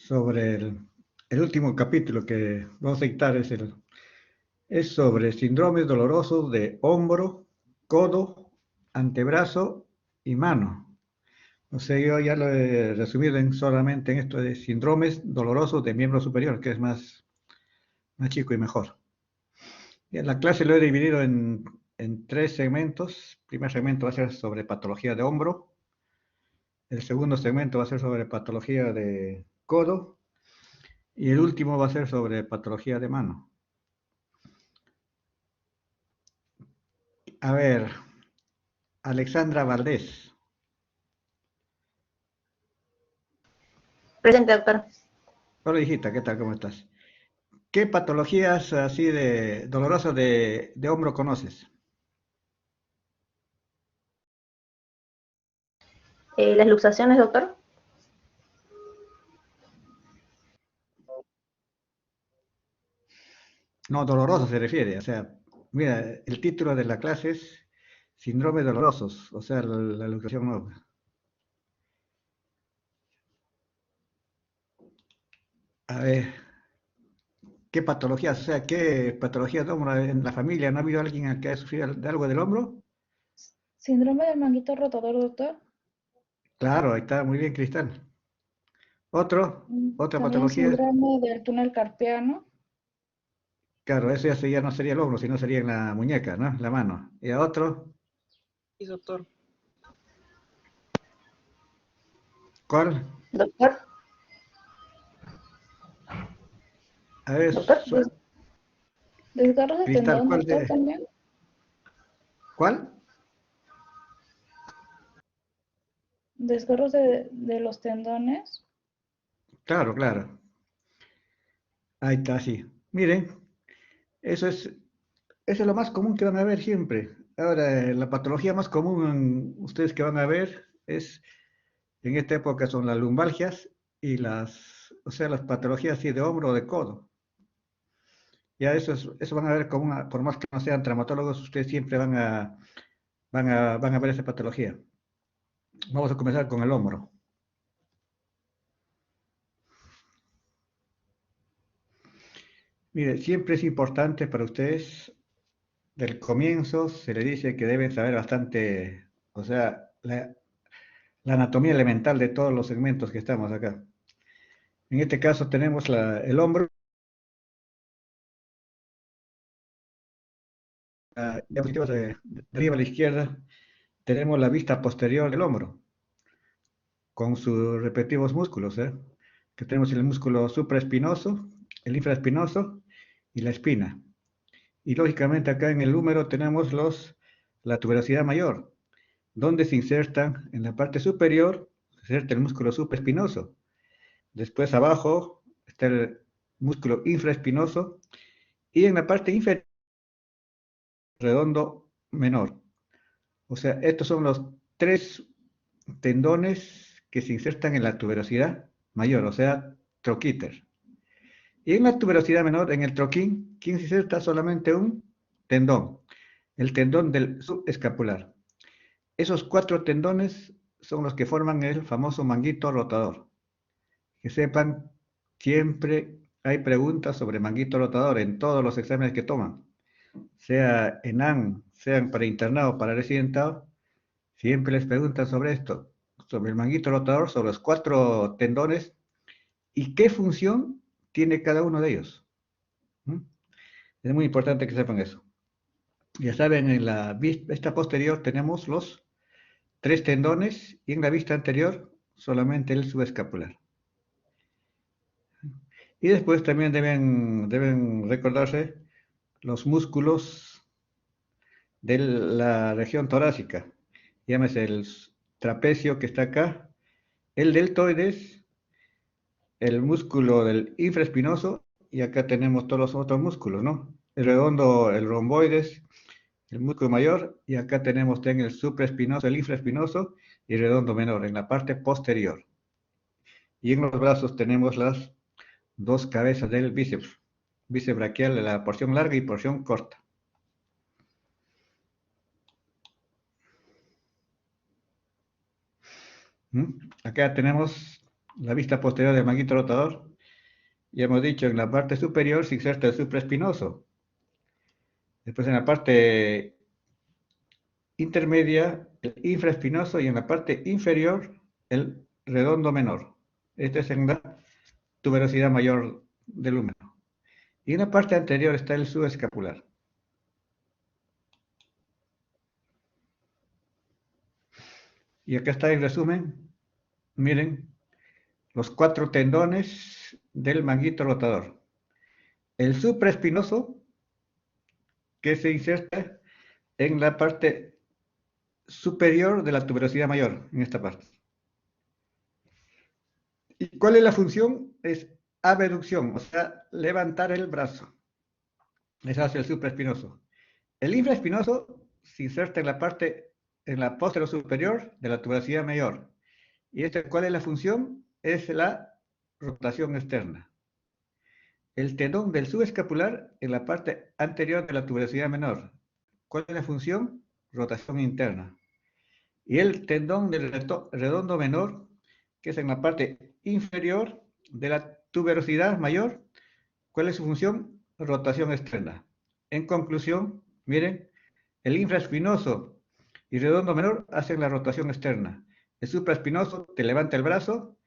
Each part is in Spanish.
sobre el último capítulo que vamos a dictar es sobre síndromes dolorosos de hombro, codo, antebrazo y mano. O sea, yo ya lo he resumido solamente en esto de síndromes dolorosos de miembro superior, que es más chico y mejor. Y en la clase lo he dividido en tres segmentos. El primer segmento va a ser sobre patología de hombro. El segundo segmento va a ser sobre patología de codo. Y el último va a ser sobre patología de mano. A ver, Alexandra Valdés. Presente, doctor. Hola, hijita, ¿qué tal? ¿Cómo estás? ¿Qué patologías así de dolorosas de hombro conoces? Las luxaciones, doctor. No, doloroso se refiere. O sea, mira, el título de la clase es Síndrome dolorosos. O sea, la luxación no. A ver, ¿qué patologías? O sea, ¿qué patologías de hombro en la familia? ¿No ha habido alguien que haya sufrido de algo del hombro? Síndrome del manguito rotador, doctor. Claro, ahí está, muy bien, Cristal. ¿Otro? ¿Otra También patología? síndrome del túnel carpiano. Claro, eso ya no sería el hombro, sino sería en la muñeca, ¿no? La mano. ¿Y a otro? Sí, doctor. ¿Cuál? Doctor. A ver, Doctor, desgarros de Cristal, tendón, doctor, también. ¿cuál? Desgarros de los tendones. Claro, claro. Ahí está, sí. Miren, eso es, eso es lo más común que van a ver siempre. Ahora, la patología más común ustedes que van a ver es, en esta época son las lumbalgias y o sea, las patologías así de hombro o de codo. Ya eso van a ver como por más que no sean traumatólogos, ustedes siempre van a ver esa patología. Vamos a comenzar con el hombro. Mire, siempre es importante para ustedes, del comienzo se les dice que deben saber bastante, o sea, la anatomía elemental de todos los segmentos que estamos acá. En este caso tenemos el hombro, la diapositiva de arriba a la izquierda, tenemos la vista posterior del hombro, con sus respectivos músculos, que tenemos el músculo supraespinoso, el infraespinoso y la espina. Y lógicamente acá en el húmero tenemos la tuberosidad mayor, donde se insertan en la parte superior, se inserta el músculo supraespinoso. Después abajo está el músculo infraespinoso y en la parte inferior redondo menor. O sea, estos son los tres tendones que se insertan en la tuberosidad mayor, o sea, troquíter. Y en la tuberosidad menor, en el troquín, ¿quién se inserta? Solamente un tendón, el tendón del subescapular. Esos cuatro tendones son los que forman el famoso manguito rotador. Que sepan, siempre hay preguntas sobre manguito rotador en todos los exámenes que toman, sea ENAM, sean para internado o para residentado, siempre les preguntan sobre esto, sobre el manguito rotador, sobre los cuatro tendones y qué función tiene cada uno de ellos. ¿Mm? Es muy importante que sepan eso. Ya saben, en la vista posterior tenemos los tres tendones y en la vista anterior solamente el subescapular. Y después también deben recordarse los músculos de la región torácica. Llámese el trapecio que está acá, el deltoides, el músculo del infraespinoso y acá tenemos todos los otros músculos, ¿no? El redondo, el romboides, el músculo mayor y acá tenemos también el supraespinoso, el infraespinoso y el redondo menor en la parte posterior. Y en los brazos tenemos las dos cabezas del bíceps, bíceps braquial de la porción larga y porción corta. Acá tenemos la vista posterior del manguito rotador. Ya hemos dicho, en la parte superior se inserta el supraespinoso. Después en la parte intermedia, el infraespinoso, y en la parte inferior, el redondo menor. Este es en la tuberosidad mayor del húmero. Y en la parte anterior está el subescapular. Y acá está el resumen. Miren, los 4 tendones del manguito rotador. El supraespinoso, que se inserta en la parte superior de la tuberosidad mayor, en esta parte. ¿Y cuál es la función? Es abducción, o sea, levantar el brazo. Eso hace el supraespinoso. El infraespinoso se inserta en la posterior superior de la tuberosidad mayor. ¿Y cuál es la función? Es la rotación externa. El tendón del subescapular en la parte anterior de la tuberosidad menor. ¿Cuál es la función? Rotación interna. Y el tendón del redondo menor, que es en la parte inferior de la tuberosidad mayor, ¿cuál es su función? Rotación externa. En conclusión, miren, el infraespinoso y redondo menor hacen la rotación externa. El supraespinoso te levanta el brazo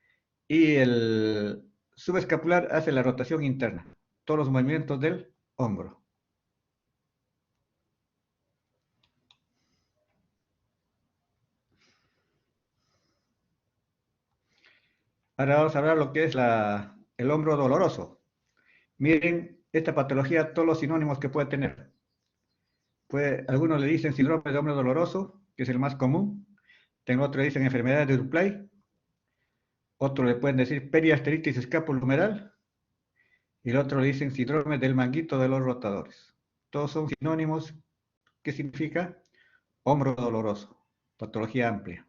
y el subescapular hace la rotación interna. Todos los movimientos del hombro. Ahora vamos a hablar lo que es el hombro doloroso. Miren esta patología, todos los sinónimos que puede tener. Algunos le dicen síndrome de hombro doloroso, que es el más común. Otros le dicen enfermedad de Duplex. Otros le pueden decir periarteritis escapulohumeral. Y el otro le dicen síndrome del manguito de los rotadores. Todos son sinónimos que significa hombro doloroso, patología amplia.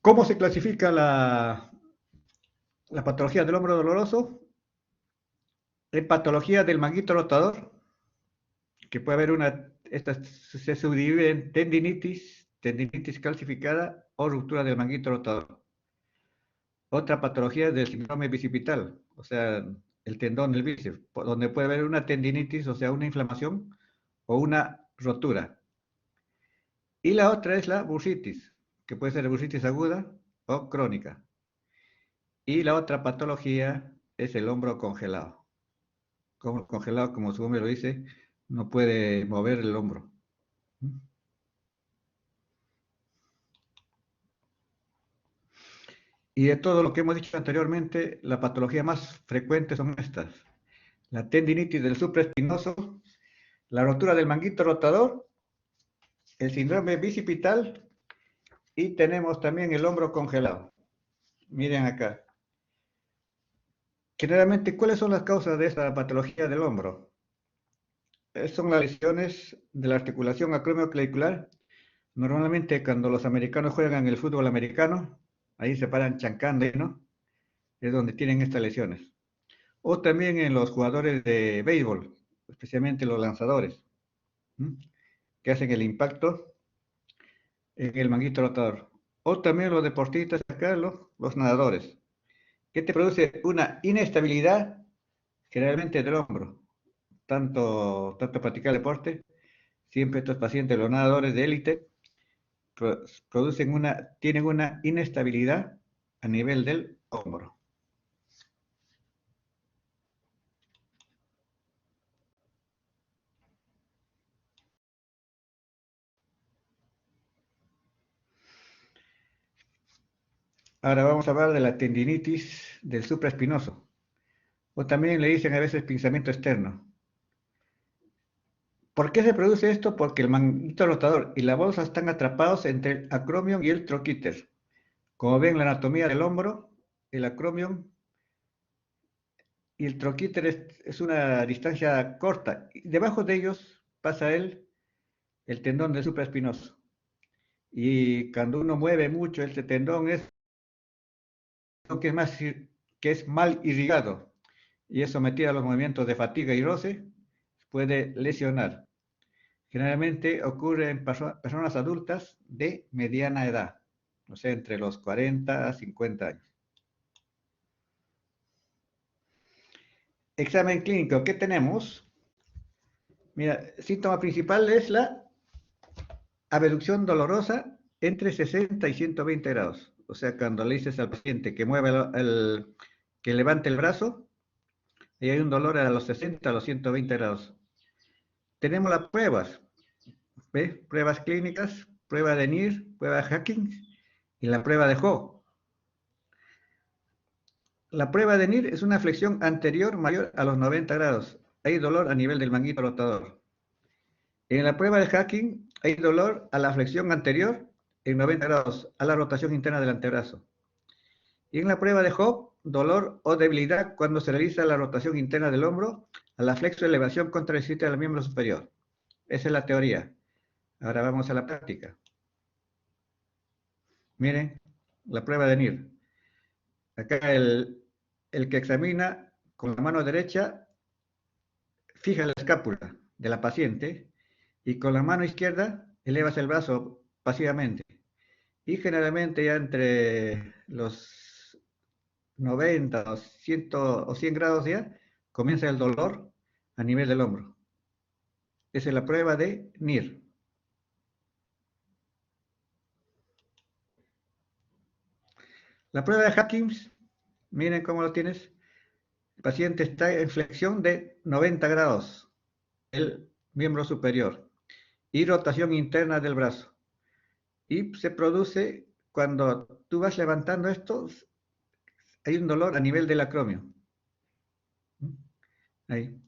¿Cómo se clasifica la patología del hombro doloroso? En patología del manguito rotador, que puede haber esta se subdivide en tendinitis calcificada o ruptura del manguito rotador. Otra patología es del síndrome bicipital, o sea, el tendón del bíceps, donde puede haber una tendinitis, o sea, una inflamación o una rotura. Y la otra es la bursitis, que puede ser bursitis aguda o crónica. Y la otra patología es el hombro congelado. Congelado, como su nombre lo dice, no puede mover el hombro. Y de todo lo que hemos dicho anteriormente, la patología más frecuente son estas: la tendinitis del supraespinoso, la rotura del manguito rotador, el síndrome bicipital y tenemos también el hombro congelado. Miren acá. Generalmente, ¿cuáles son las causas de esta patología del hombro? Son las lesiones de la articulación acromioclavicular. Normalmente cuando los americanos juegan el fútbol americano, ahí se paran chancando, ¿no? Es donde tienen estas lesiones. O también en los jugadores de béisbol, especialmente los lanzadores, que hacen el impacto en el manguito rotador. O también los deportistas acá, los nadadores, que te produce una inestabilidad generalmente del hombro. Tanto practicar deporte, siempre estos pacientes, los nadadores de élite, tienen una inestabilidad a nivel del hombro. Ahora vamos a hablar de la tendinitis del supraespinoso, o también le dicen a veces pinzamiento externo. ¿Por qué se produce esto? Porque el manguito rotador y la bolsa están atrapados entre el acromion y el troquíter. Como ven, la anatomía del hombro, el acromion y el troquíter es una distancia corta. Y debajo de ellos pasa el tendón del supraespinoso. Y cuando uno mueve mucho este tendón es que es mal irrigado y es sometido a los movimientos de fatiga y roce, puede lesionar. Generalmente ocurre en personas adultas de mediana edad. o sea, entre los 40 a 50 años. Examen clínico, ¿qué tenemos? Mira, síntoma principal es la abducción dolorosa entre 60 y 120 grados. O sea, cuando le dices al paciente que mueva que levante el brazo, y hay un dolor a los 60 a los 120 grados. Tenemos las pruebas, ¿ves? Pruebas clínicas, prueba de NIR, prueba de Hacking y la prueba de Ho. La prueba de NIR es una flexión anterior mayor a los 90 grados. Hay dolor a nivel del manguito rotador. En la prueba de Hacking hay dolor a la flexión anterior en 90 grados, a la rotación interna del antebrazo. Y en la prueba de Hop, dolor o debilidad cuando se realiza la rotación interna del hombro a la flexo-elevación contrarresistente del miembro superior. Esa es la teoría. Ahora vamos a la práctica. Miren, la prueba de NIR. Acá el que examina con la mano derecha fija la escápula de la paciente y con la mano izquierda elevas el brazo pasivamente. Y generalmente ya entre los 90 o 100 grados ya comienza el dolor a nivel del hombro. Esa es la prueba de NIR. La prueba de Hawkins, miren cómo lo tienes. El paciente está en flexión de 90 grados, el miembro superior, y rotación interna del brazo. Y se produce, cuando tú vas levantando esto, hay un dolor a nivel del acromio. Ahí.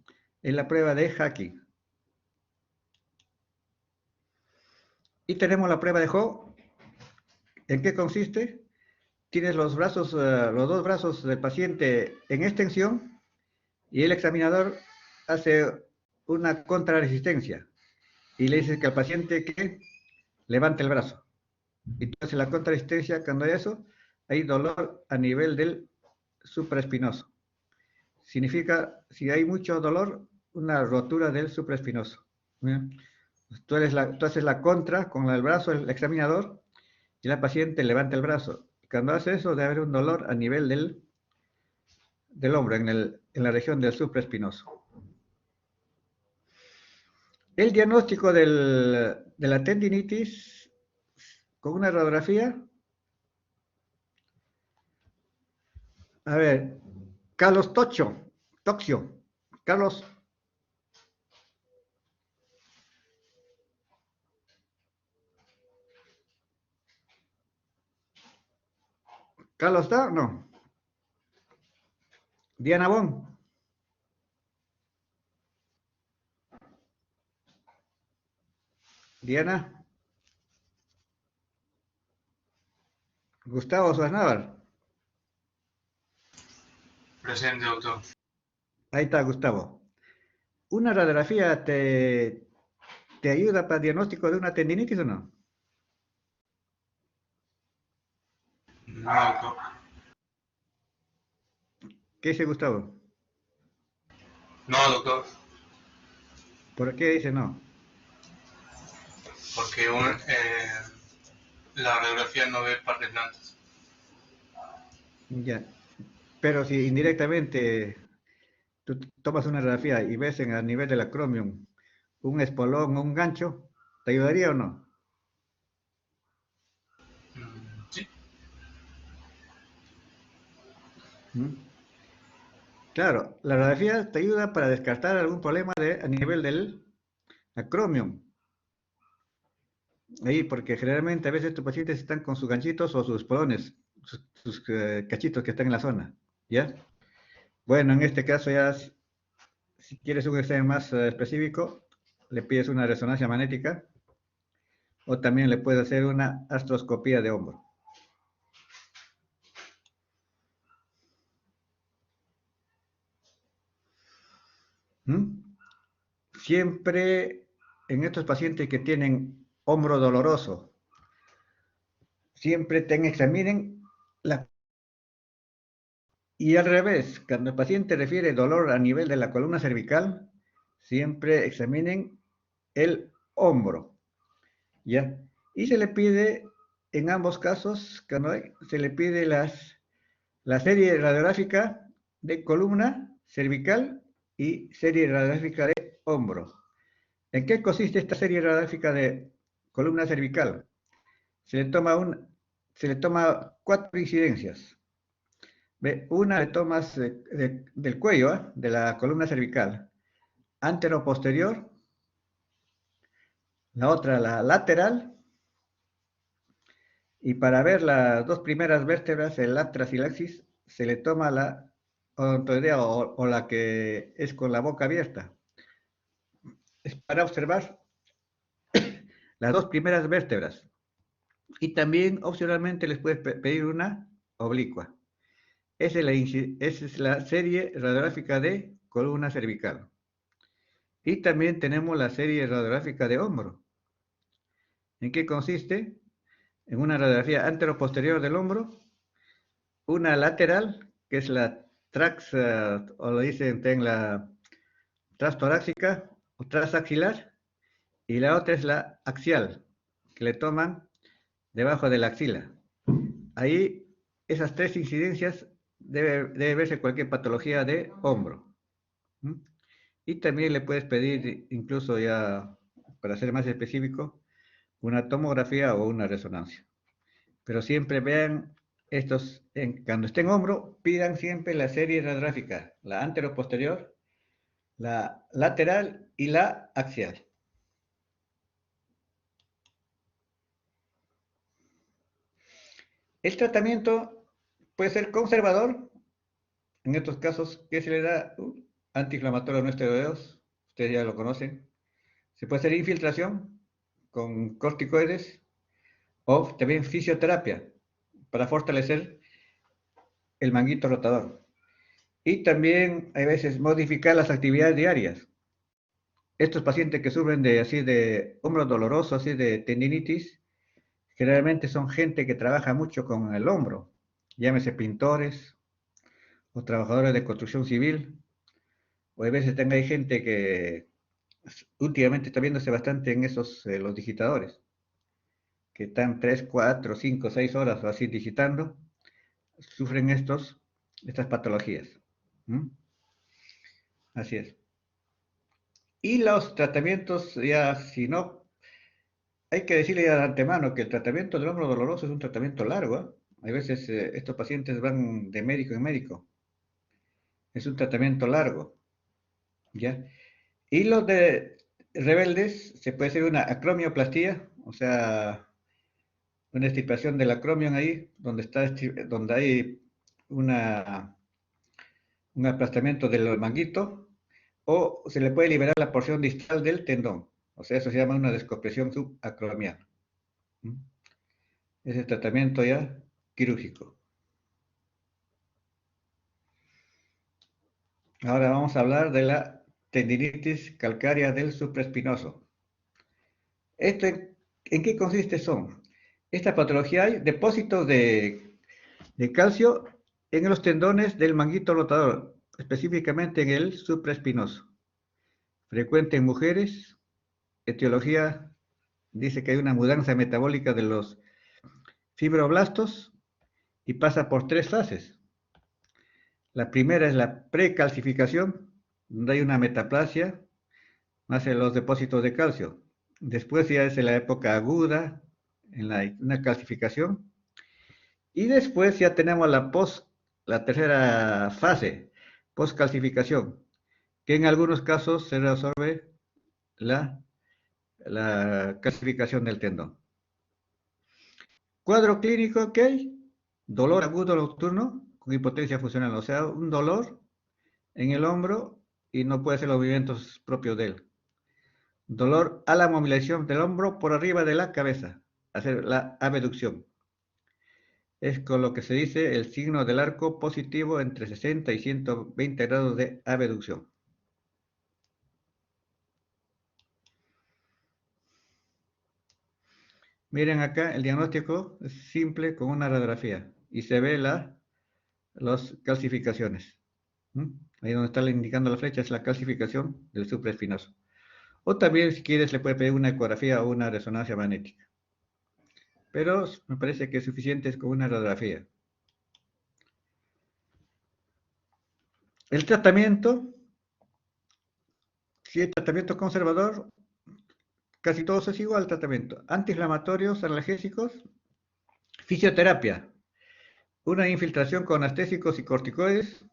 Es la prueba de Hacking. Y tenemos la prueba de Ho. ¿En qué consiste? Tienes los brazos, los dos brazos del paciente en extensión y el examinador hace una contrarresistencia y le dice que al paciente que levante el brazo. Y tú haces la contrarresistencia. Cuando hay eso, hay dolor a nivel del supraespinoso. Significa, si hay mucho dolor, una rotura del supraespinoso. Tú haces la contra con el brazo del examinador y la paciente levanta el brazo. Cuando hace eso, debe haber un dolor a nivel del hombro, en la región del supraespinoso. El diagnóstico de la tendinitis con una radiografía. A ver, Carlos Toxio. Carlos. ¿Carlos está? No. Diana Bon. Diana. Gustavo Suárez. Presente, doctor. Ahí está, Gustavo. ¿Una radiografía te ayuda para el diagnóstico de una tendinitis o no? No, doctor. ¿Qué dice Gustavo? No, doctor. ¿Por qué dice no? Porque la radiografía no ve partes blancas. Ya. Pero si indirectamente tú tomas una radiografía y ves a nivel del acromion un espolón o un gancho, ¿te ayudaría o no? Sí. Claro, la radiografía te ayuda para descartar algún problema a nivel del acromion. Ahí, porque generalmente a veces tus pacientes están con sus ganchitos o sus espolones, sus cachitos que están en la zona, ¿ya? Bueno, en este caso ya, si quieres un examen más específico, le pides una resonancia magnética o también le puedes hacer una artroscopía de hombro. Siempre en estos pacientes que tienen hombro doloroso, siempre examinen y al revés, cuando el paciente refiere dolor a nivel de la columna cervical, siempre examinen el hombro, ¿ya? Y se le pide en ambos casos, se le pide la serie radiográfica de columna cervical y serie radiográfica de hombro. ¿En qué consiste esta serie radiográfica de columna cervical? Se le toma 4 incidencias. Una le tomas del cuello, de la columna cervical, antero-posterior, la otra la lateral, y para ver las 2 primeras vértebras, el atras y el axis, se le toma la odontoidea o la que es con la boca abierta. Es para observar las 2 primeras vértebras. Y también opcionalmente les puedes pedir una oblicua. Esa es la serie radiográfica de columna cervical. Y también tenemos la serie radiográfica de hombro. ¿En qué consiste? En una radiografía antero-posterior del hombro, una lateral, que es la trax, o lo dicen en la transtorácica o transaxilar, y la otra es la axial, que le toman debajo de la axila. Ahí, esas 3 incidencias debe verse cualquier patología de hombro. Y también le puedes pedir, incluso ya, para ser más específico, una tomografía o una resonancia. Pero siempre vean cuando esté en hombro, pidan siempre la serie radiográfica, la antero-posterior, la lateral y la axial. El tratamiento puede ser conservador. En estos casos, ¿qué se le da? Antiinflamatorio no esteroideos, ustedes ya lo conocen. Se puede hacer infiltración con corticoides o también fisioterapia para fortalecer el manguito rotador. Y también hay veces modificar las actividades diarias. Estos pacientes que sufren de hombro doloroso, así de tendinitis, generalmente son gente que trabaja mucho con el hombro, llámese pintores o trabajadores de construcción civil, o a veces también hay gente que últimamente está viéndose bastante en los digitadores, que están 3, 4, 5, 6 horas o así digitando, sufren estas patologías. Así es. Y los tratamientos, ya si no, hay que decirle de antemano que el tratamiento del hombro doloroso es un tratamiento largo, ¿eh? Hay veces estos pacientes van de médico en médico. Es un tratamiento largo, ¿ya? Y los de rebeldes, se puede hacer una acromioplastía, o sea, una extirpación del acromion ahí, donde hay un aplastamiento del manguito, o se le puede liberar la porción distal del tendón. O sea, eso se llama una descompresión subacromial. Es el tratamiento ya quirúrgico. Ahora vamos a hablar de la tendinitis calcárea del supraespinoso. ¿En qué consiste son? Esta patología hay depósitos de calcio en los tendones del manguito rotador, específicamente en el supraespinoso. Frecuente en mujeres. Etiología dice que hay una mudanza metabólica de los fibroblastos y pasa por 3 fases. La primera es la precalcificación, donde hay una metaplasia, nacen los depósitos de calcio. Después ya es en la época aguda, una calcificación. Y después ya tenemos la tercera fase, postcalcificación, que en algunos casos se resuelve la calcificación del tendón. Cuadro clínico que hay, dolor agudo nocturno con hipotensia funcional, o sea, un dolor en el hombro y no puede hacer los movimientos propios de él. Dolor a la movilización del hombro por arriba de la cabeza, hacer la abducción. Es con lo que se dice el signo del arco positivo entre 60 y 120 grados de abducción. Miren acá, el diagnóstico es simple con una radiografía y se ve las calcificaciones. Ahí donde está indicando la flecha es la calcificación del supraespinoso. O también, si quieres, le puede pedir una ecografía o una resonancia magnética. pero me parece que es suficiente con una radiografía. El tratamiento, si el tratamiento conservador, casi todo es igual al tratamiento. Antiinflamatorios, analgésicos, fisioterapia, una infiltración con anestésicos y corticoides,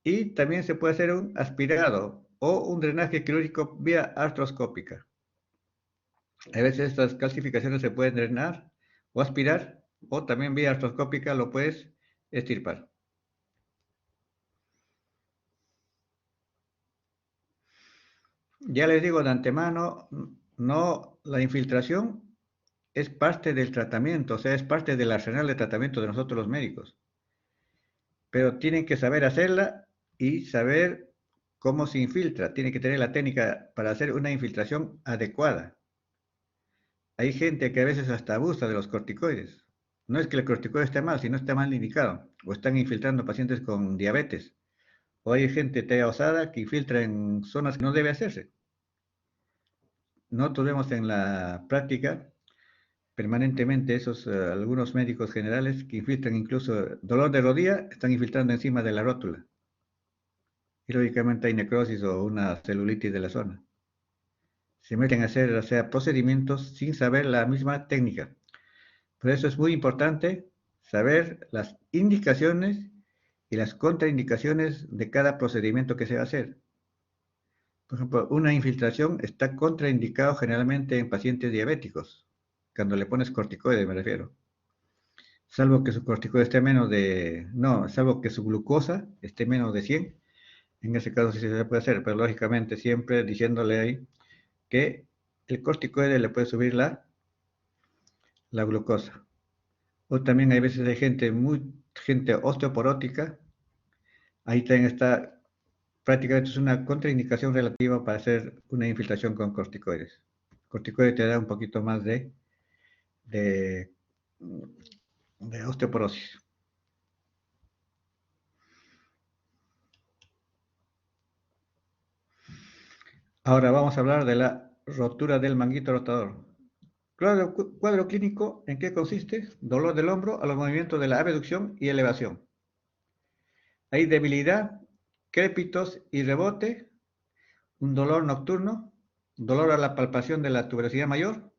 y también se puede hacer un aspirado o un drenaje quirúrgico vía artroscópica. A veces estas calcificaciones se pueden drenar o aspirar, o también vía artroscópica lo puedes extirpar. Ya les digo de antemano, no, la infiltración es parte del tratamiento, o sea, es parte del arsenal de tratamiento de nosotros los médicos. Pero tienen que saber hacerla y saber cómo se infiltra. Tienen que tener la técnica para hacer una infiltración adecuada. Hay gente que a veces hasta abusa de los corticoides. No es que el corticoide esté mal, sino está mal indicado. O están infiltrando pacientes con diabetes. O hay gente osada que infiltra en zonas que no debe hacerse. Nosotros vemos en la práctica permanentemente algunos médicos generales que infiltran incluso dolor de rodilla, están infiltrando encima de la rótula. Y lógicamente hay necrosis o una celulitis de la zona. Se meten a hacer, o sea, procedimientos sin saber la misma técnica. Por eso es muy importante saber las indicaciones y las contraindicaciones de cada procedimiento que se va a hacer. Por ejemplo, una infiltración está contraindicado generalmente en pacientes diabéticos, cuando le pones corticoides me refiero. Salvo que su corticoide esté menos de, no, salvo que su glucosa esté menos de 100, en ese caso sí se puede hacer, pero lógicamente siempre diciéndole ahí que el corticoide le puede subir la glucosa. O también hay veces de gente osteoporótica, ahí también está, prácticamente es una contraindicación relativa para hacer una infiltración con corticoides. El corticoide te da un poquito más de osteoporosis. Ahora vamos a hablar de la rotura del manguito rotador. Cuadro clínico, ¿en qué consiste? Dolor del hombro a los movimientos de la abducción y elevación. Hay debilidad, crépitos y rebote, un dolor nocturno, dolor a la palpación de la tuberosidad mayor,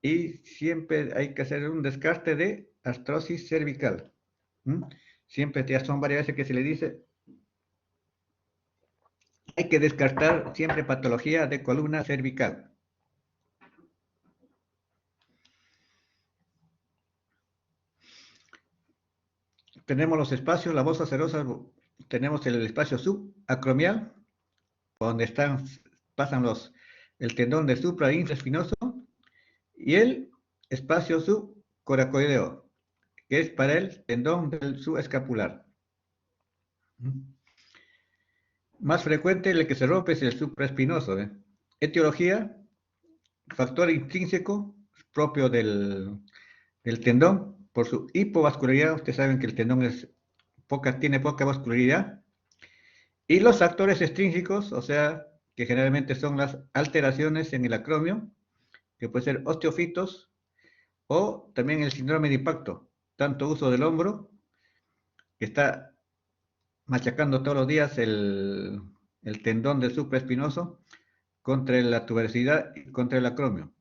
y siempre hay que hacer un descarte de artrosis cervical. Siempre ya son varias veces que se le dice, hay que descartar siempre patología de columna cervical. Tenemos los espacios, la bolsa serosa, tenemos el espacio subacromial, donde pasan el tendón del supra e infraespinoso, y el espacio subcoracoideo, que es para el tendón del subescapular. Más frecuente el que se rompe es el supraespinoso. Etiología, factor intrínseco propio del tendón, por su hipovascularidad. Ustedes saben que el tendón tiene poca vascularidad. Y los factores extrínsecos, o sea, que generalmente son las alteraciones en el acromio, que puede ser osteofitos, o también el síndrome de impacto, tanto uso del hombro, que está machacando todos los días el tendón del supraespinoso contra la tuberosidad y contra el acromio.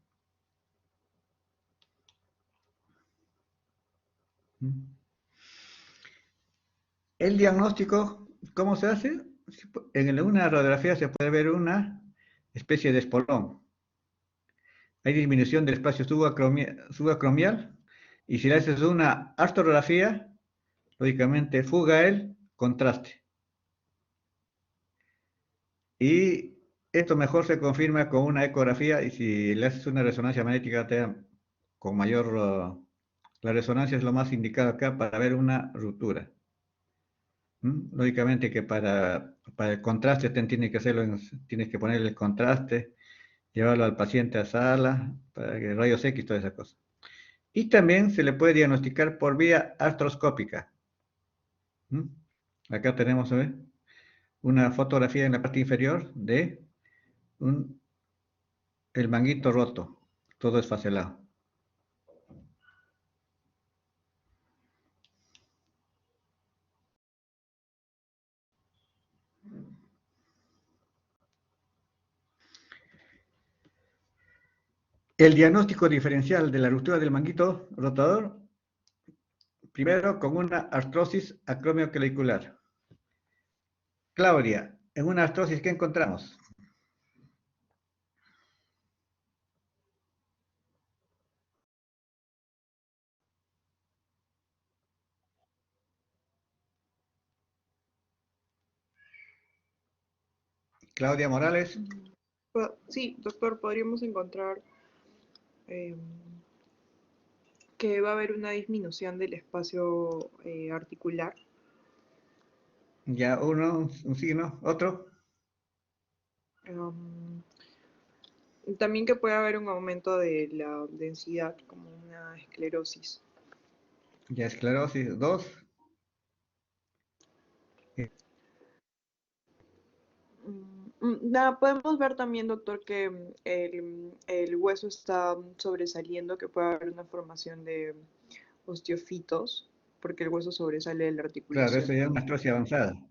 El diagnóstico, ¿cómo se hace? En una radiografía se puede ver una especie de espolón. Hay disminución del espacio subacromial, y si le haces una artrografía, lógicamente fuga el contraste. Y esto mejor se confirma con una ecografía, y si le haces una resonancia magnética con mayor... la resonancia es lo más indicado acá para ver una ruptura. Lógicamente que para el contraste tienes que ponerle el contraste, llevarlo al paciente a sala, para que rayos X, toda esa cosa. Y también se le puede diagnosticar por vía artroscópica. Acá tenemos una fotografía en la parte inferior de el manguito roto, todo esfacelado. El diagnóstico diferencial de la ruptura del manguito rotador, primero con una artrosis acromioclavicular. Claudia, en una artrosis, ¿qué encontramos? Claudia Morales. Sí, doctor, podríamos encontrar eh, que va a haber una disminución del espacio articular. Ya uno, un signo, otro. También que puede haber un aumento de la densidad, como una esclerosis. Ya esclerosis, dos. Nada, podemos ver también, doctor, que el hueso está sobresaliendo, que puede haber una formación de osteofitos, porque el hueso sobresale de la Claro, eso articulación. ya es una artrosis avanzada.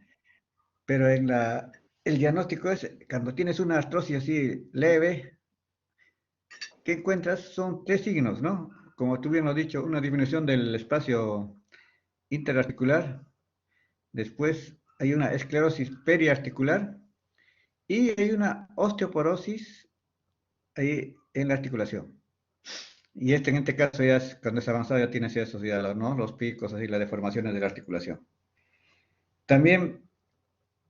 Pero el diagnóstico es, cuando tienes una artrosis así leve, ¿qué encuentras? Son tres signos, ¿no? Como tú bien lo has dicho, una disminución del espacio interarticular, después hay una esclerosis periarticular y hay una osteoporosis ahí en la articulación. Y en este caso ya es, cuando es avanzado ya tienes esos ya, ¿no? Los picos, así, las deformaciones de la articulación. También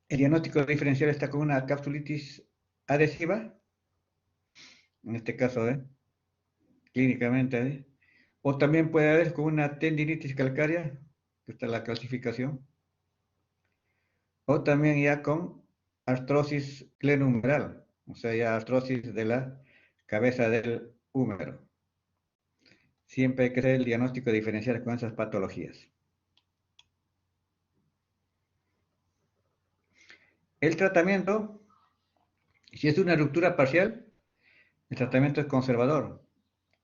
el diagnóstico diferencial está con una capsulitis adhesiva, en este caso, clínicamente, o también puede haber con una tendinitis calcárea, que está en la clasificación, o también ya con artrosis clenumeral, o sea, ya artrosis de la cabeza del húmero. Siempre hay que hacer el diagnóstico diferencial con esas patologías. El tratamiento, si es una ruptura parcial, el tratamiento es conservador.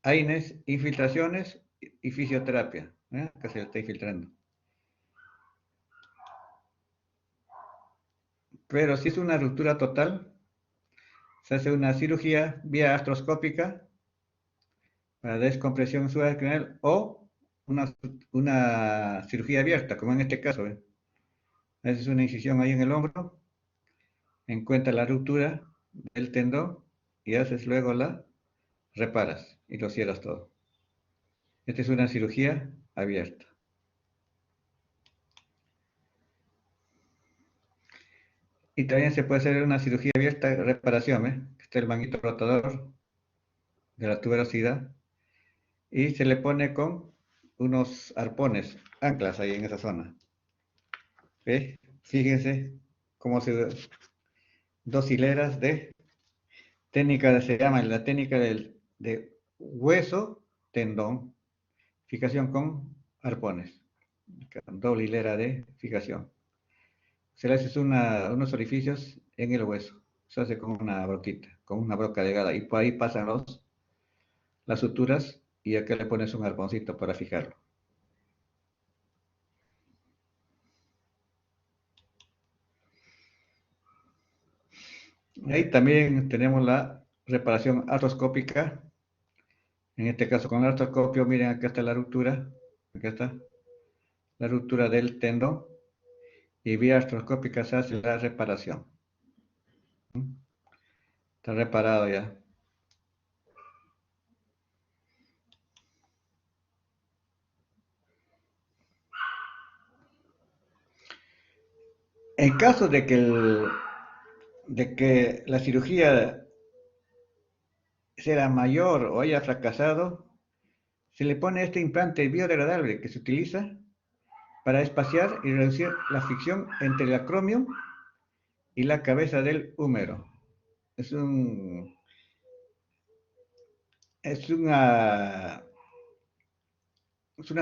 AINES, infiltraciones y fisioterapia, que se está infiltrando. Pero si es una ruptura total, se hace una cirugía vía artroscópica para descompresión subaracnoidal o una cirugía abierta, como en este caso. Haces una incisión ahí en el hombro, encuentras la ruptura del tendón y haces luego la reparas y lo cierras todo. Esta es una cirugía abierta. Y también se puede hacer una cirugía abierta de reparación, Está el manguito rotador de la tuberosidad y se le pone con unos arpones, anclas ahí en esa zona. ¿Ves? Fíjense cómo dos hileras de técnica, se llama la técnica de hueso, tendón, fijación con arpones. Doble hilera de fijación. Se le hace unos orificios en el hueso. Se hace con una broquita, con una broca delgada. Y por ahí pasan las suturas y acá le pones un arponcito para fijarlo. Ahí también tenemos la reparación artroscópica. En este caso con el artroscopio, miren, acá está la ruptura. Acá está la ruptura del tendón. Y vía artroscópica se hace la reparación. Está reparado ya. En caso de que la cirugía sea mayor o haya fracasado, se le pone este implante biodegradable que se utiliza para espaciar y reducir la fricción entre el acromion y la cabeza del húmero. Es una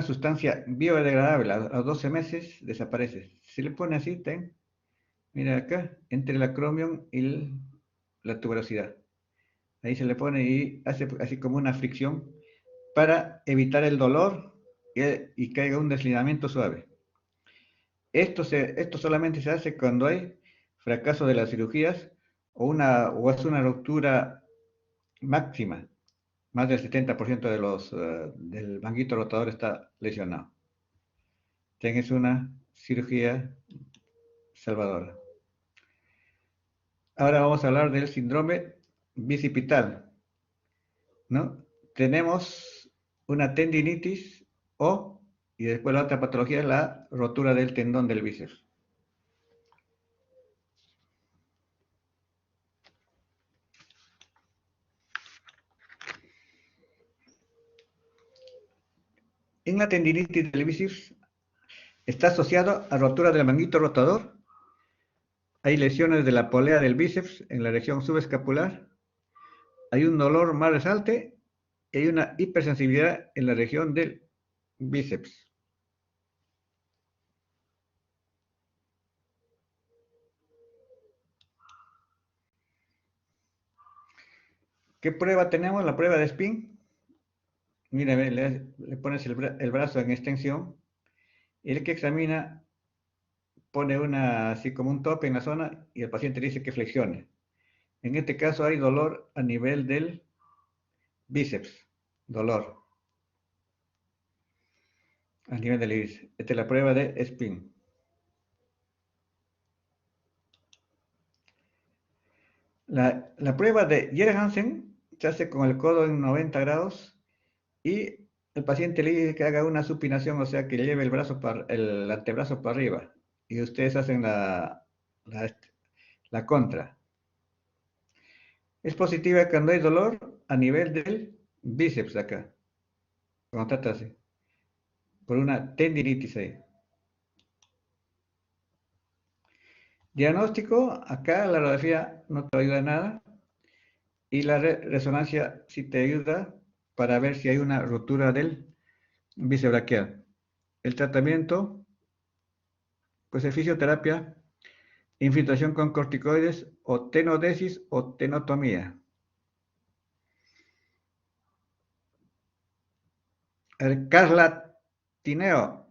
sustancia biodegradable, a los 12 meses desaparece. Se le pone así, mira acá, entre el acromion y la tuberosidad. Ahí se le pone y hace así como una fricción para evitar el dolor y que haya un deslizamiento suave. Esto solamente se hace cuando hay fracaso de las cirugías o es una ruptura máxima. Más del 70% del manguito rotador está lesionado. Es una cirugía salvadora. Ahora vamos a hablar del síndrome bicipital, ¿no? Tenemos una tendinitis y después la otra patología es la rotura del tendón del bíceps. En la tendinitis del bíceps está asociado a rotura del manguito rotador. Hay lesiones de la polea del bíceps en la región subescapular. Hay un dolor más resalte y hay una hipersensibilidad en la región del bíceps. ¿Qué prueba tenemos? La prueba de spin. Mira, le pones el brazo en extensión y el que examina pone así como un tope en la zona y el paciente dice que flexione. En este caso hay dolor a nivel del bíceps, dolor a nivel del bíceps. Esta es la prueba de spin. La prueba de Jerhansen se hace con el codo en 90 grados y el paciente le dice que haga una supinación, o sea, que lleve el antebrazo para arriba. Y ustedes hacen la contra. Es positiva cuando hay dolor a nivel del bíceps de acá. Cuando trata así. Por una tendinitis ahí. Diagnóstico, acá la radiografía no te ayuda en nada. Y la resonancia sí te ayuda para ver si hay una rotura del bíceps braquial. El tratamiento, pues es fisioterapia, infiltración con corticoides o tenodesis o tenotomía. Carla Tineo.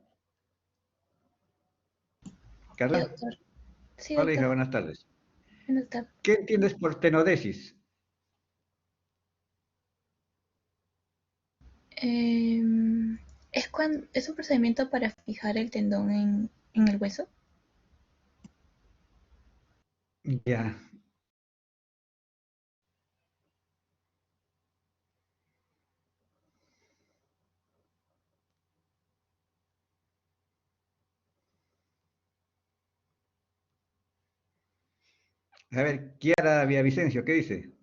Sí, Carla, doctor. Sí, hola hija, doctor. buenas tardes. Buenas tardes. ¿Qué entiendes por tenodesis? ¿Es un procedimiento para fijar el tendón en el hueso? Ya. A ver, Kiara Villavicencio, ¿qué dice?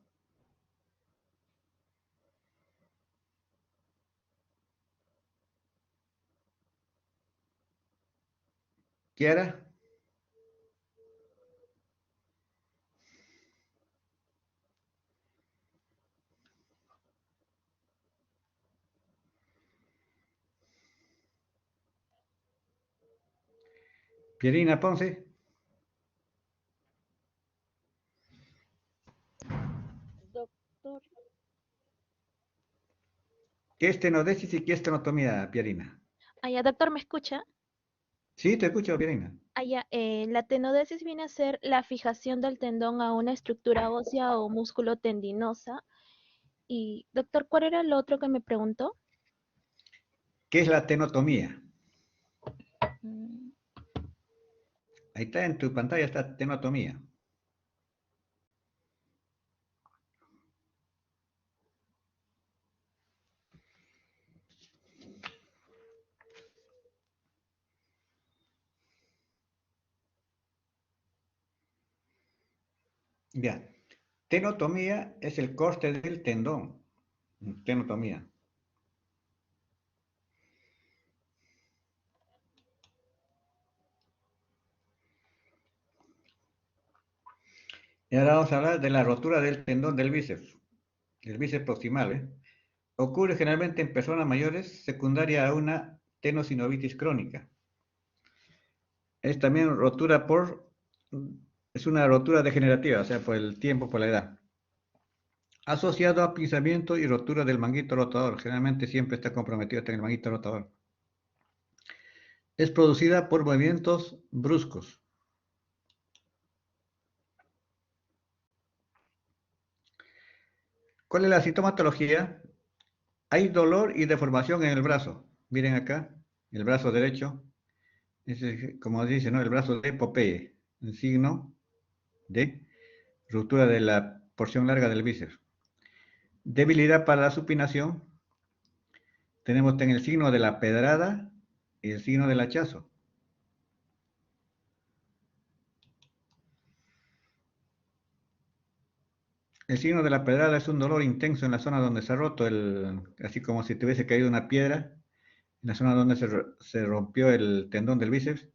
Kiara. Pierina Ponce. Doctor, ¿Qué es tenodesis y qué es tenotomía, Pierina? allá, doctor, ¿me escucha? Sí, te escucho, Pierina. Allá, la tenodesis viene a ser la fijación del tendón a una estructura ósea o músculo tendinosa. Y, doctor, ¿cuál era el otro que me preguntó? ¿Qué es la tenotomía? Mm, Ahí está, en tu pantalla está tenotomía. Ya. Tenotomía es el corte del tendón. Tenotomía. Y ahora vamos a hablar de la rotura del tendón del bíceps proximal. Ocurre generalmente en personas mayores secundaria a una tenosinovitis crónica. Es también es una rotura degenerativa, o sea, por el tiempo, por la edad. Asociado a pinzamiento y rotura del manguito rotador. Generalmente siempre está comprometido en el manguito rotador. Es producida por movimientos bruscos. ¿Cuál es la sintomatología? hay dolor y deformación en el brazo. Miren acá, el brazo derecho. Como dice, ¿no? El brazo de Popeye. Un signo de ruptura de la porción larga del bíceps. Debilidad para la supinación. Tenemos en el signo de la pedrada y el signo del hachazo. El signo de la pedrada es un dolor intenso en la zona donde se ha roto, así como si te hubiese caído una piedra, en la zona donde se rompió el tendón del bíceps.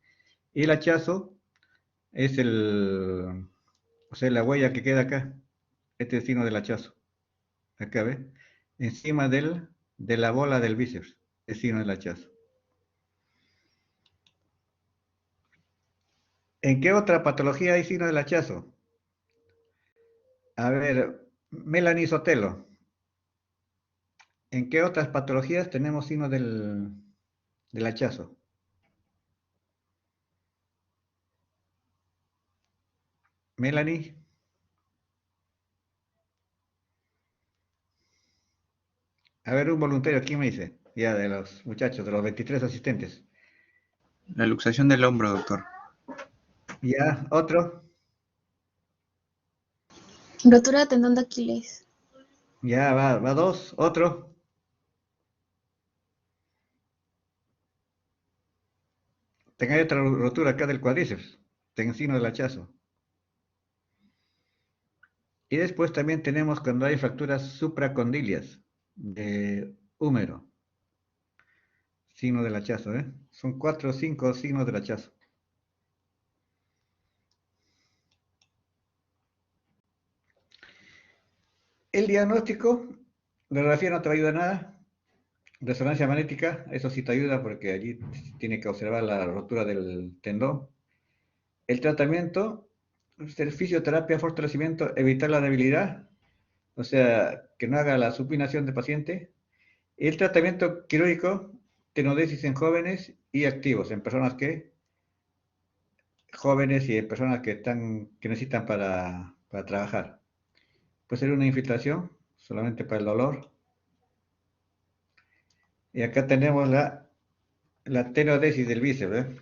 Y el hachazo es o sea, la huella que queda acá. Este es el signo del hachazo. Acá, ¿ve? Encima de la bola del bíceps, el signo del hachazo. ¿En qué otra patología hay signo del hachazo? A ver, Melanie Sotelo. ¿En qué otras patologías tenemos signo del hachazo? Melanie. A ver, un voluntario, ¿quién me dice? Ya, de los muchachos, de los 23 asistentes. La luxación del hombro, doctor. Ya, otro. Rotura de tendón de Aquiles. Ya, va dos. Otro. Tenga otra rotura acá del cuádriceps. Tenga signo del hachazo. Y después también tenemos cuando hay fracturas supracondilias de húmero. Signo del hachazo, ¿eh? Son 4 o 5 signos del hachazo. El diagnóstico, la radiografía no te va a ayudar nada. Resonancia magnética, eso sí te ayuda porque allí tiene que observar la rotura del tendón. El tratamiento, fisioterapia, fortalecimiento, evitar la debilidad, o sea, que no haga la supinación del paciente. El tratamiento quirúrgico, tenodesis en jóvenes y activos, en personas jóvenes y en personas que necesitan para trabajar. Puede ser una infiltración, solamente para el dolor. Y acá tenemos la tenodesis del bíceps, ¿eh?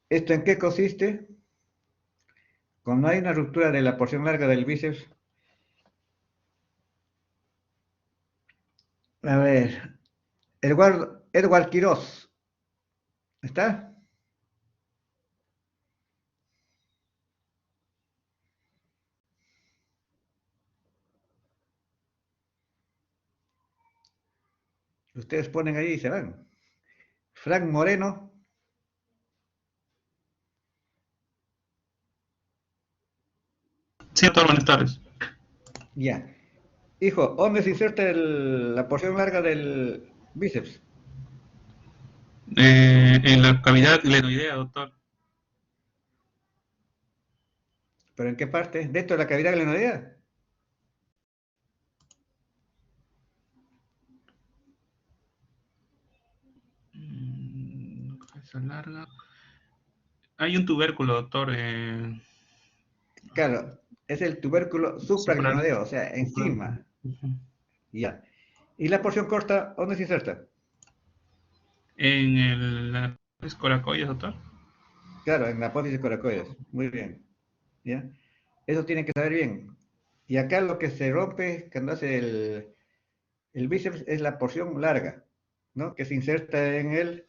¿Esto en qué consiste? Cuando hay una ruptura de la porción larga del bíceps. A ver, Edward Quiroz, ¿está? Ustedes ponen ahí y se van. Frank Moreno. Sí, doctor, buenas tardes. Ya. Hijo, ¿dónde se inserta la porción larga del bíceps? En la cavidad glenoidea, doctor. ¿Pero en qué parte? ¿Dentro de la cavidad glenoidea? Cabeza larga. Hay un tubérculo, doctor. Claro, es el tubérculo supraglenoideo, o sea, encima. Ya. ¿Y la porción corta, dónde se inserta? En la coracoides, doctor. Claro, en la apófisis coracoides. Muy bien. ¿Ya? Eso tienen que saber bien. Y acá lo que se rompe cuando hace el bíceps es la porción larga, ¿no? Que se inserta en el...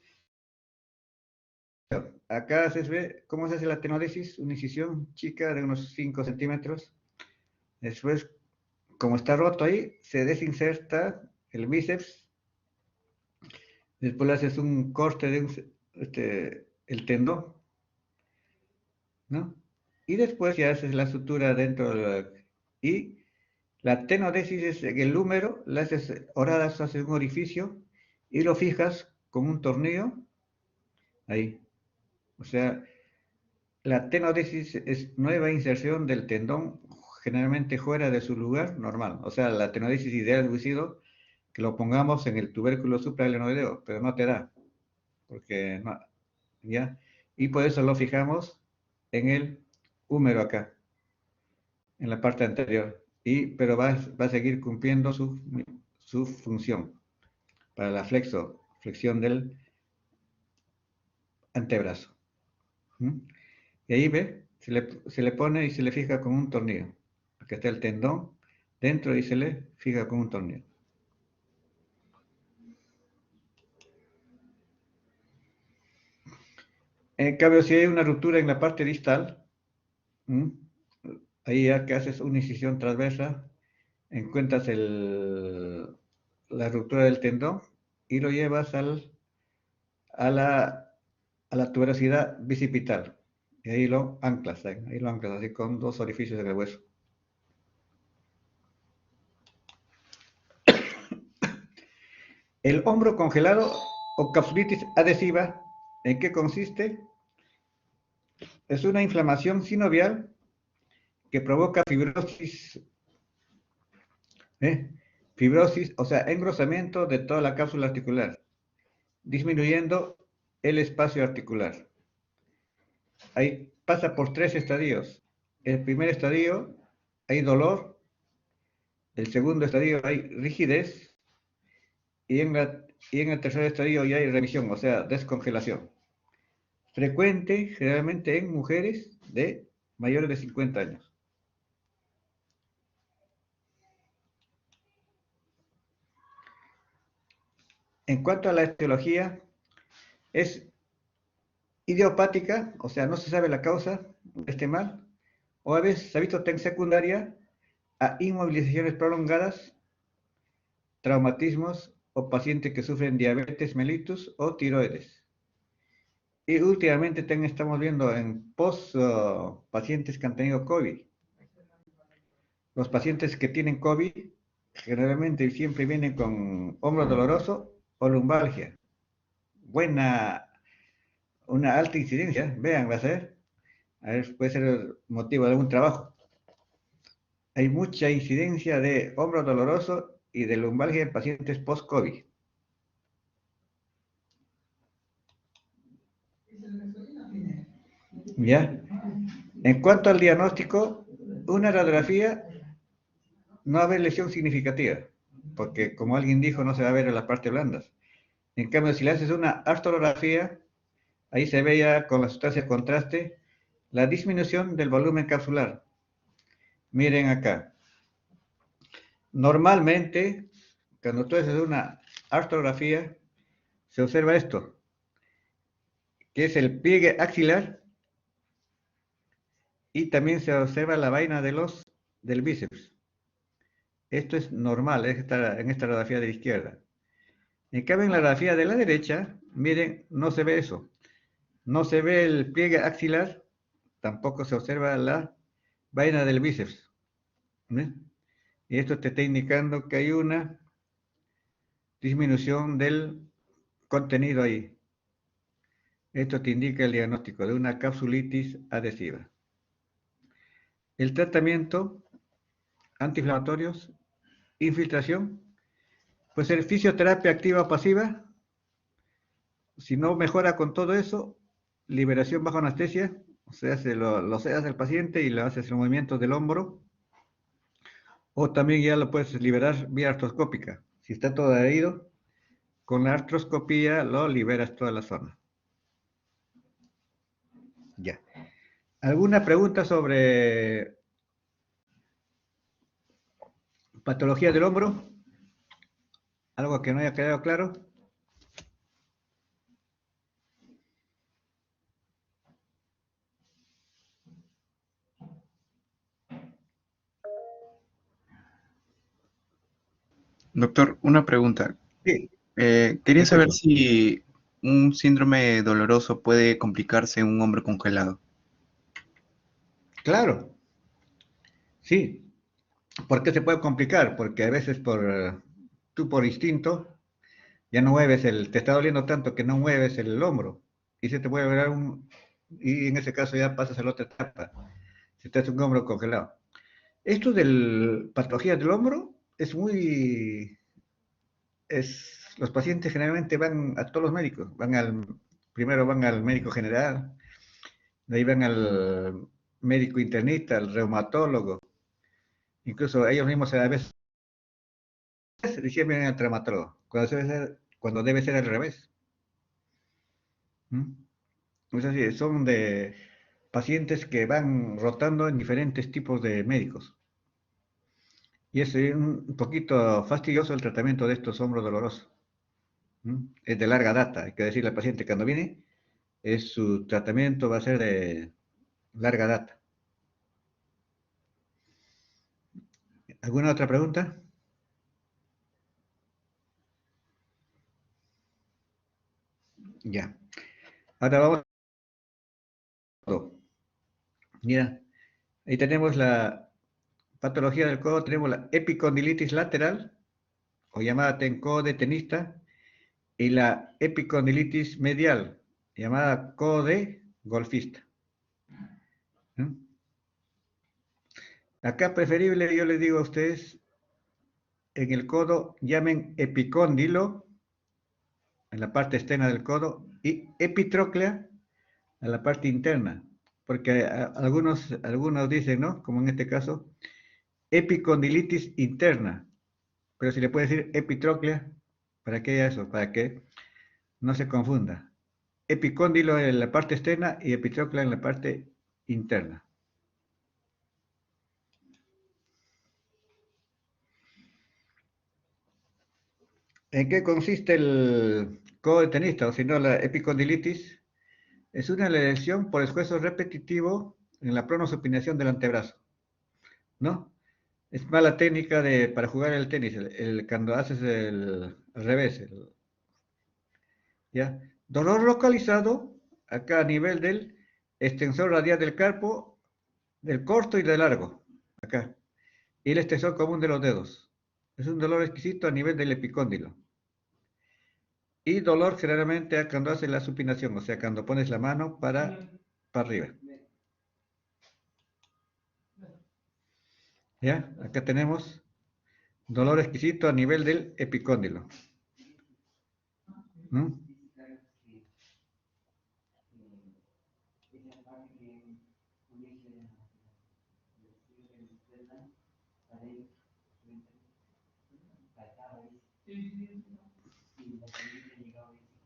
Acá se ve cómo se hace la tenodesis, una incisión chica de unos 5 centímetros. Después, como está roto ahí, se desinserta el bíceps. Después le haces un corte de el tendón, ¿no? Y después ya haces la sutura dentro y la tenodesis es en el húmero, la haces horadas, haces un orificio y lo fijas con un tornillo ahí. O sea, la tenodesis es nueva inserción del tendón generalmente fuera de su lugar normal. O sea, la tenodesis ideal hubiera sido que lo pongamos en el tubérculo supraglenoideo, pero no te da, porque no, ¿ya? Y por eso lo fijamos en el húmero acá, en la parte anterior. Pero va a seguir cumpliendo su función para la flexión del antebrazo. Y ahí ve, se le pone y se le fija con un tornillo. Aquí está el tendón dentro y se le fija con un tornillo. En cambio, si hay una ruptura en la parte distal, ahí ya que haces una incisión transversa, encuentras la ruptura del tendón y lo llevas a la tuberosidad bicipital. Y ahí lo anclas así con dos orificios en el hueso. El hombro congelado o capsulitis adhesiva, ¿en qué consiste? Es una inflamación sinovial que provoca fibrosis, o sea, engrosamiento de toda la cápsula articular, disminuyendo el espacio articular. Ahí pasa por 3 estadios. El primer estadio hay dolor, el segundo estadio hay rigidez y en el tercer estadio ya hay remisión, o sea, descongelación. Frecuente generalmente en mujeres de mayores de 50 años. En cuanto a la etiología, es idiopática, o sea, no se sabe la causa de este mal, o a veces se ha visto secundaria a inmovilizaciones prolongadas, traumatismos o pacientes que sufren diabetes mellitus o tiroides. Y últimamente también estamos viendo en pacientes que han tenido COVID. Los pacientes que tienen COVID generalmente siempre vienen con hombro doloroso o lumbalgia. Una alta incidencia, vean, va a ser. A ver, puede ser el motivo de algún trabajo. Hay mucha incidencia de hombro doloroso y de lumbalgia en pacientes post-COVID. ¿Ya? En cuanto al diagnóstico, una radiografía no va a haber lesión significativa, porque como alguien dijo, no se va a ver en las partes blandas. En cambio, si le haces una artrografía, ahí se ve ya con la sustancia de contraste la disminución del volumen capsular. Miren acá. Normalmente, cuando tú haces una artrografía, se observa esto, que es el pliegue axilar, y también se observa la vaina del bíceps. Esto es normal en esta radiografía de la izquierda. En cambio, en la radiografía de la derecha, miren, no se ve eso. No se ve el pliegue axilar, tampoco se observa la vaina del bíceps. Y esto te está indicando que hay una disminución del contenido ahí. Esto te indica el diagnóstico de una capsulitis adhesiva. El tratamiento, antiinflamatorios, infiltración, puede ser fisioterapia activa o pasiva. Si no mejora con todo eso, liberación bajo anestesia, o sea, lo sedas al paciente y le haces los movimientos del hombro, o también ya lo puedes liberar vía artroscópica. Si está todo adherido, con la artroscopía lo liberas toda la zona. Ya. ¿Alguna pregunta sobre patología del hombro? ¿Algo que no haya quedado claro? Doctor, una pregunta. Sí. Quería saber Escucho. si un síndrome doloroso puede complicarse en un hombro congelado. Claro. Sí. ¿Por qué se puede complicar? Porque a veces tú por instinto ya no mueves te está doliendo tanto que no mueves el hombro y se te puede ver y en ese caso ya pasas a la otra etapa. Se te hace un hombro congelado. Esto de patología del hombro es los pacientes generalmente van a todos los médicos, primero van al médico general, de ahí van al médico internista, al reumatólogo, incluso ellos mismos a veces recién viene al traumatólogo, cuando debe ser al revés. ¿Mm? Es así, son de pacientes que van rotando en diferentes tipos de médicos. Y es un poquito fastidioso el tratamiento de estos hombros dolorosos. Es de larga data, hay que decirle al paciente cuando viene, su tratamiento va a ser de larga data. ¿Alguna otra pregunta? Ya. Ahora vamos. Mira, ahí tenemos la patología del codo, tenemos la epicondilitis lateral, o llamada codo de tenista, y la epicondilitis medial, llamada codo de golfista. Acá preferible, yo les digo a ustedes, en el codo llamen epicóndilo, en la parte externa del codo, y epitróclea, en la parte interna, porque algunos dicen, ¿no? Como en este caso, epicondilitis interna, pero si le puede decir epitróclea, ¿para qué eso? Para que no se confunda. Epicóndilo en la parte externa y epitróclea en la parte interna. ¿En qué consiste el codo de tenista, o si no la epicondilitis? Es una lesión por esfuerzo repetitivo en la pronosupinación del antebrazo, ¿no? Es mala técnica para jugar el tenis, cuando haces al revés. ¿Ya? Dolor localizado acá a nivel del extensor radial del carpo, del corto y del largo, acá. Y el extensor común de los dedos. Es un dolor exquisito a nivel del epicóndilo. Y dolor generalmente cuando haces la supinación, o sea, cuando pones la mano para arriba. ¿Ya? Acá tenemos dolor exquisito a nivel del epicóndilo. ¿Mm?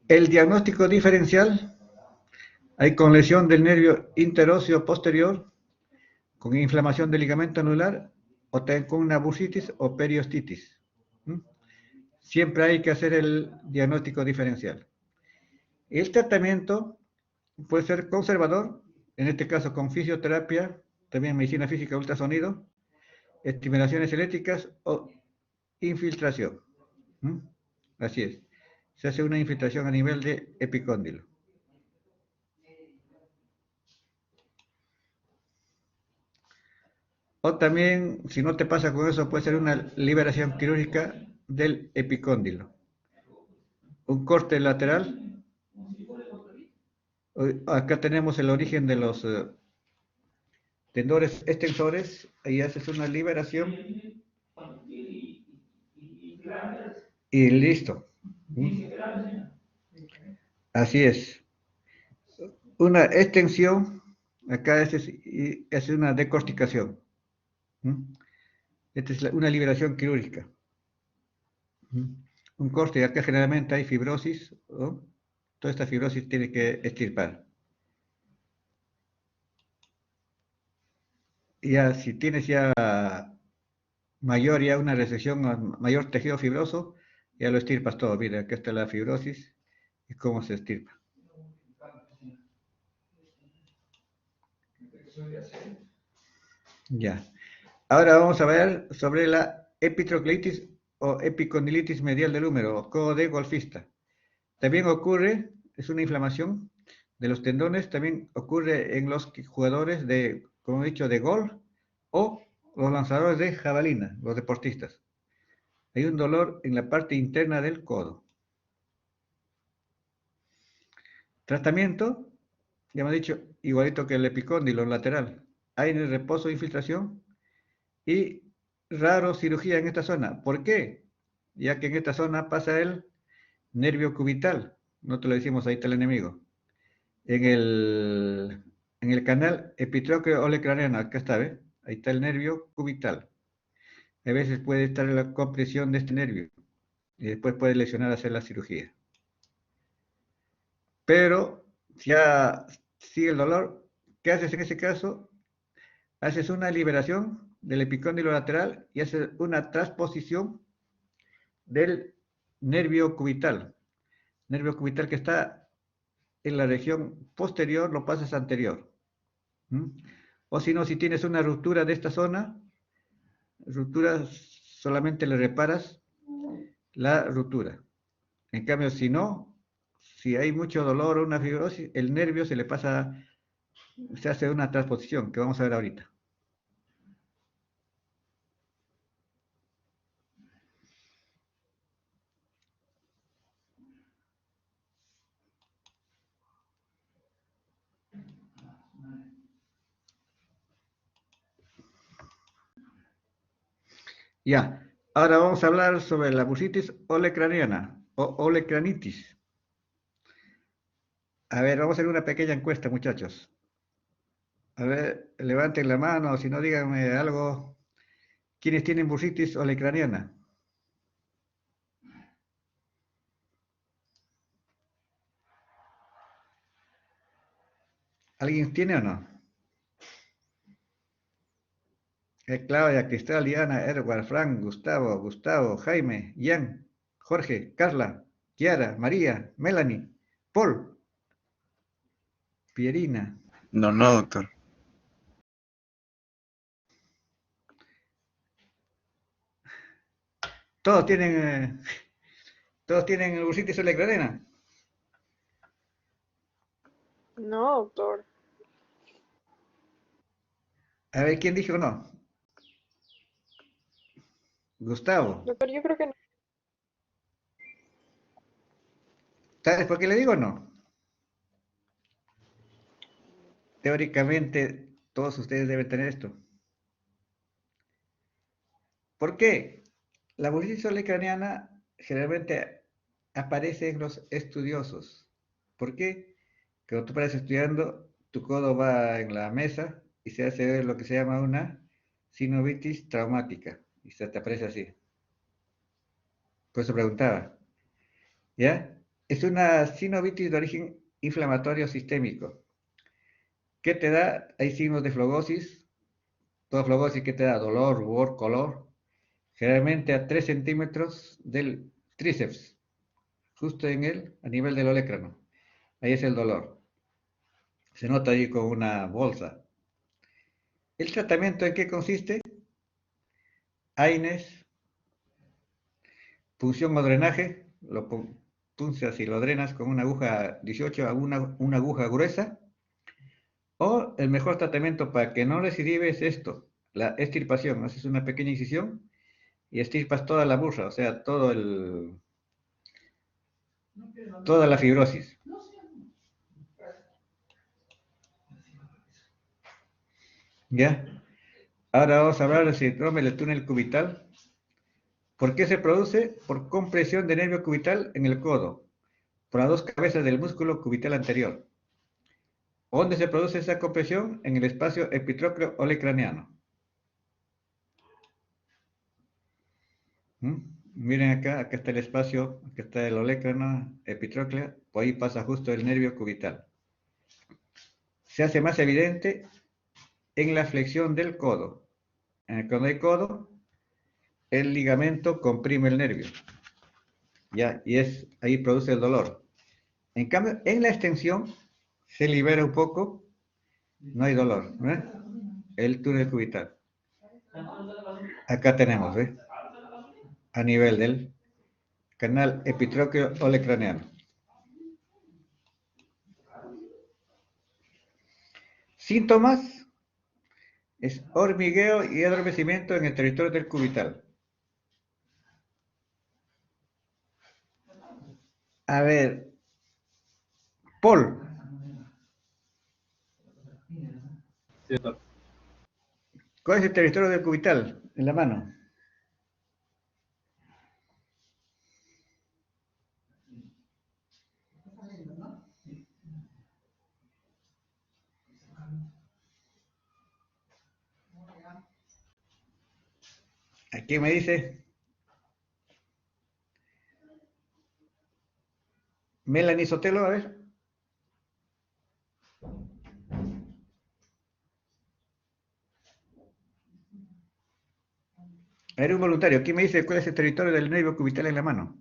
El diagnóstico diferencial, hay con lesión del nervio interóseo posterior, con inflamación del ligamento anular, o con una bursitis o periostitis. Siempre hay que hacer el diagnóstico diferencial. El tratamiento puede ser conservador, en este caso con fisioterapia, también medicina física, ultrasonido, estimulaciones eléctricas o infiltración. Así es. Se hace una infiltración a nivel de epicóndilo. O también, si no te pasa con eso, puede ser una liberación quirúrgica del epicóndilo. Un corte lateral. Acá tenemos el origen de los tendones extensores. Ahí haces una liberación. Y listo. Así es. Una extensión. Acá es una decorticación. Esta es una liberación quirúrgica. Un corte, acá generalmente hay fibrosis, ¿no? Toda esta fibrosis tiene que extirpar. Ya, si tienes ya una resección, mayor tejido fibroso, ya lo extirpas todo. Mira, acá está la fibrosis y cómo se extirpa. Ya. Ahora vamos a ver sobre la epitrocleitis o epicondilitis medial del húmero, o codo de golfista. También ocurre, es una inflamación de los tendones, también ocurre en los jugadores de, como he dicho, de golf o los lanzadores de jabalina, los deportistas. Hay un dolor en la parte interna del codo. Tratamiento, ya hemos dicho, igualito que el epicóndilo lateral. Aire, reposo, infiltración y raro cirugía en esta zona. ¿Por qué? Ya que en esta zona pasa el nervio cubital. Nosotros le decimos, ahí está el enemigo. En el canal epitróqueo olecraniano, acá está, ¿ves? Ahí está el nervio cubital. A veces puede estar la compresión de este nervio y después puede lesionar hacer la cirugía. Pero si ya sigue el dolor, ¿qué haces en ese caso? Haces una liberación del epicóndilo lateral y haces una transposición del nervio cubital. Nervio cubital que está en la región posterior, lo pasas anterior. ¿Mm? O si no, si tienes una ruptura de esta zona, ruptura solamente le reparas la ruptura. En cambio, si no, si hay mucho dolor o una fibrosis, el nervio se le pasa, se hace una transposición, que vamos a ver ahorita. Ya, ahora vamos a hablar sobre la bursitis olecraniana o olecranitis. A ver, vamos a hacer una pequeña encuesta, muchachos. A ver, levanten la mano, o si no, díganme algo. ¿Quiénes tienen bursitis olecraniana? ¿Alguien tiene o no? Claudia, Cristal, Diana, Edward, Frank, Gustavo, Jaime, Ian, Jorge, Carla, Kiara, María, Melanie, Paul, Pierina. No, no, doctor. Todos tienen bursitis olecraniana. No, doctor. A ver, ¿quién dijo no? Gustavo. Doctor, yo creo que no. ¿Sabes por qué le digo no? Teóricamente, todos ustedes deben tener esto. ¿Por qué? La bursitis olecraniana generalmente aparece en los estudiosos. ¿Por qué? Cuando tú paras estudiando, tu codo va en la mesa y se hace lo que se llama una sinovitis traumática. Y se te aparece así. Por eso preguntaba. ¿Ya? Es una sinovitis de origen inflamatorio sistémico. ¿Qué te da? Hay signos de flogosis. Toda flogosis que te da dolor, rubor, color. Generalmente a 3 centímetros del tríceps. Justo en él, a nivel del olecrano. Ahí es el dolor. Se nota ahí con una bolsa. ¿El tratamiento en qué consiste? AINES, punción o drenaje, lo punzas y lo drenas con una aguja 18 a una aguja gruesa. O el mejor tratamiento para que no recidive es esto, la extirpación. Haces una pequeña incisión y extirpas toda la bursa, o sea, toda la fibrosis. ¿Ya? Ahora vamos a hablar del síndrome del túnel cubital. ¿Por qué se produce? Por compresión de nervio cubital en el codo, por las dos cabezas del músculo cubital anterior. ¿Dónde se produce esa compresión? En el espacio epitrócleo olecraniano. ¿Mm? Miren acá está el espacio, acá está el olecrano, epitrócleo, por ahí pasa justo el nervio cubital. Se hace más evidente en la flexión del codo. Cuando hay codo, el ligamento comprime el nervio. ¿Ya? Y ahí produce el dolor. En cambio, en la extensión se libera un poco, no hay dolor. ¿Ves? El túnel cubital. Acá tenemos, ¿ves? A nivel del canal epitróqueo olecraniano. Síntomas es hormigueo y adormecimiento en el territorio del cubital. A ver, Paul, ¿cuál es el territorio del cubital en la mano? ¿A quién me dice? Melanie Sotelo, a ver. A ver, un voluntario. ¿Quién me dice cuál es el territorio del nervio cubital en la mano?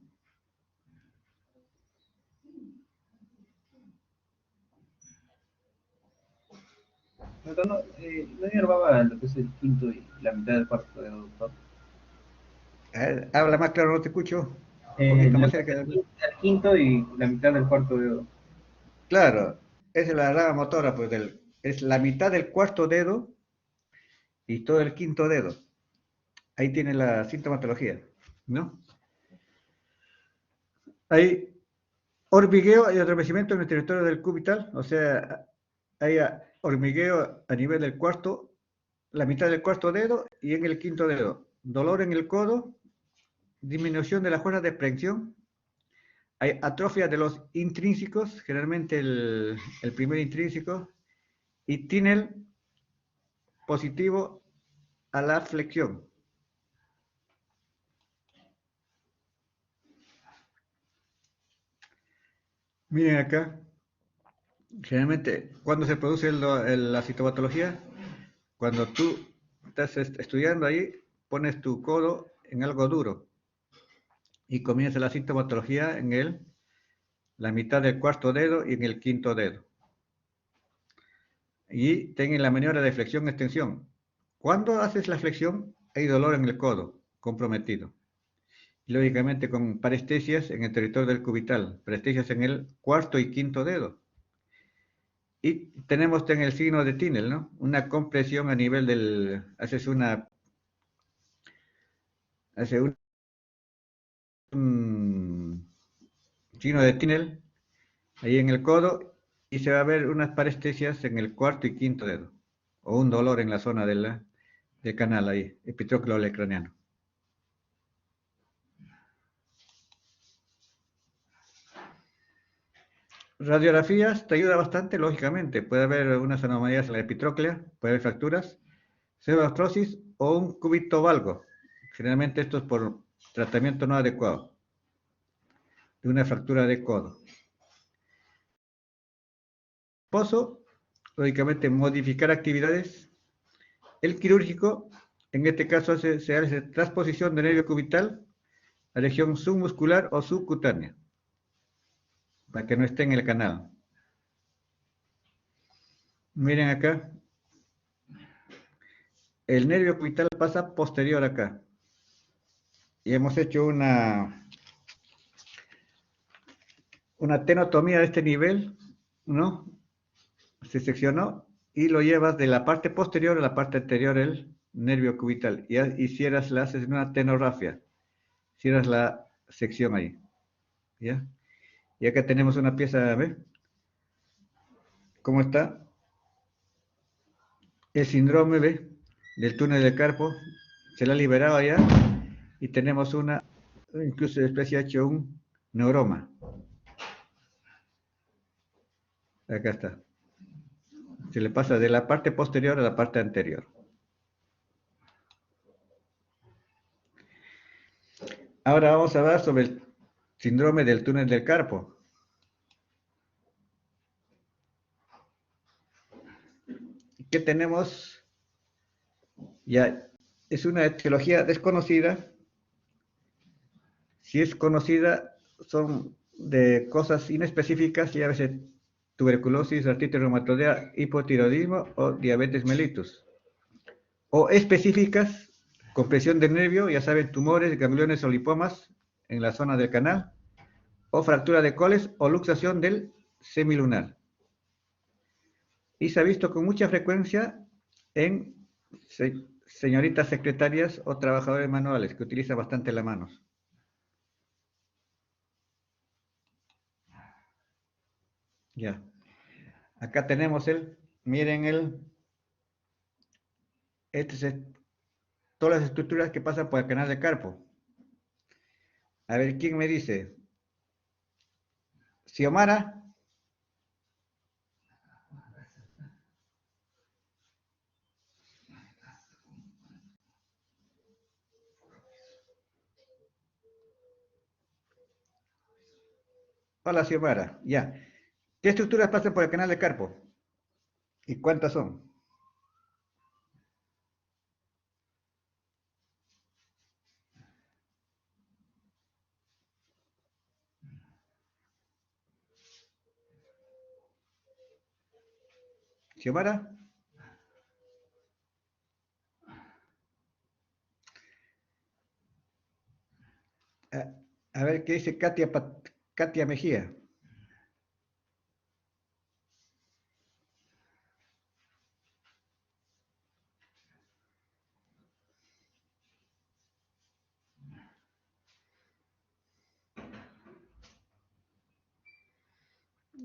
Doctor, no inervaba lo que es el quinto y la mitad del cuarto dedo, doctor. A ver, habla más claro, no te escucho. Un poquito más cerca. El quinto y la mitad del cuarto dedo. Claro, esa es la rama motora, pues es la mitad del cuarto dedo y todo el quinto dedo. Ahí tiene la sintomatología, ¿no? Hay hormigueo y adormecimiento en el territorio del cubital, o sea, hay hormigueo a nivel del cuarto, la mitad del cuarto dedo y en el quinto dedo. Dolor en el codo, disminución de las fuerzas de prensión, hay atrofia de los intrínsecos, generalmente el primer intrínseco, y tinel positivo a la flexión. Miren acá, generalmente, ¿cuándo se produce la sintomatología? Cuando tú estás estudiando ahí, pones tu codo en algo duro y comienza la sintomatología en la mitad del cuarto dedo y en el quinto dedo. Y ten la maniobra de flexión-extensión. Cuando haces la flexión, hay dolor en el codo, comprometido. Y lógicamente con parestesias en el territorio del cubital, parestesias en el cuarto y quinto dedo. Y tenemos en el signo de Tinel, ¿no? Una compresión a nivel haces un signo de Tinel ahí en el codo y se va a ver unas parestesias en el cuarto y quinto dedo. O un dolor en la zona del canal ahí, epitrócleo olecraniano. Radiografías te ayuda bastante, lógicamente. Puede haber unas anomalías en la epitróclea, puede haber fracturas, pseudoartrosis o un cúbito valgo. Generalmente esto es por tratamiento no adecuado de una fractura de codo. Pozo, lógicamente modificar actividades. El quirúrgico, en este caso se hace transposición de nervio cubital a región submuscular o subcutánea, para que no esté en el canal. Miren acá, el nervio cubital pasa posterior acá. Y hemos hecho una tenotomía de este nivel, ¿no? Se seccionó y lo llevas de la parte posterior a la parte anterior del nervio cubital. Y haces una tenorrafia. Cierras la sección ahí. ¿Ya? Y acá tenemos una pieza, ¿ves? ¿Cómo está? El síndrome, ¿ves? Del túnel del carpo. Se la ha liberado ya. Y tenemos incluso especie ha hecho un neuroma. Acá está. Se le pasa de la parte posterior a la parte anterior. Ahora vamos a hablar sobre el síndrome del túnel del carpo. ¿Qué tenemos? Ya es una etiología desconocida. Si es conocida, son de cosas inespecíficas y a veces tuberculosis, artritis reumatoidea, hipotiroidismo o diabetes mellitus. O específicas, compresión del nervio, ya saben, tumores, gangliones o lipomas en la zona del canal, o fractura de coles o luxación del semilunar. Y se ha visto con mucha frecuencia en señoritas secretarias o trabajadores manuales que utilizan bastante las manos. Ya. Acá tenemos miren todas las estructuras que pasan por el canal de Carpo. A ver, ¿quién me dice? Xiomara. Hola, Xiomara. Ya. ¿Qué estructuras pasan por el canal de Carpo? ¿Y cuántas son? ¿Xiomara? A, a ver qué dice Katia Mejía.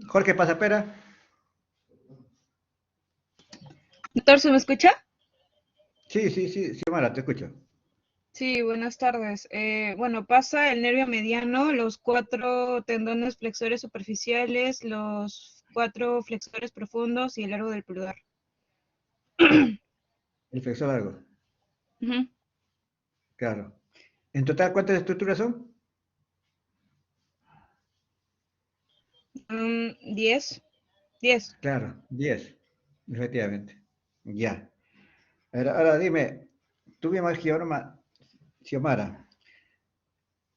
Jorge Pasapera. Doctor, ¿se me escucha? Sí, Xiomara, te escucho. Sí, buenas tardes. Bueno, pasa el nervio mediano, los 4 tendones flexores superficiales, los 4 flexores profundos y el largo del pulgar. El flexor largo. Ujú. Claro. En total, ¿cuántas estructuras son? 10. 10. Claro, 10. Efectivamente. Ya. Ahora dime, tú bien más Xiomara.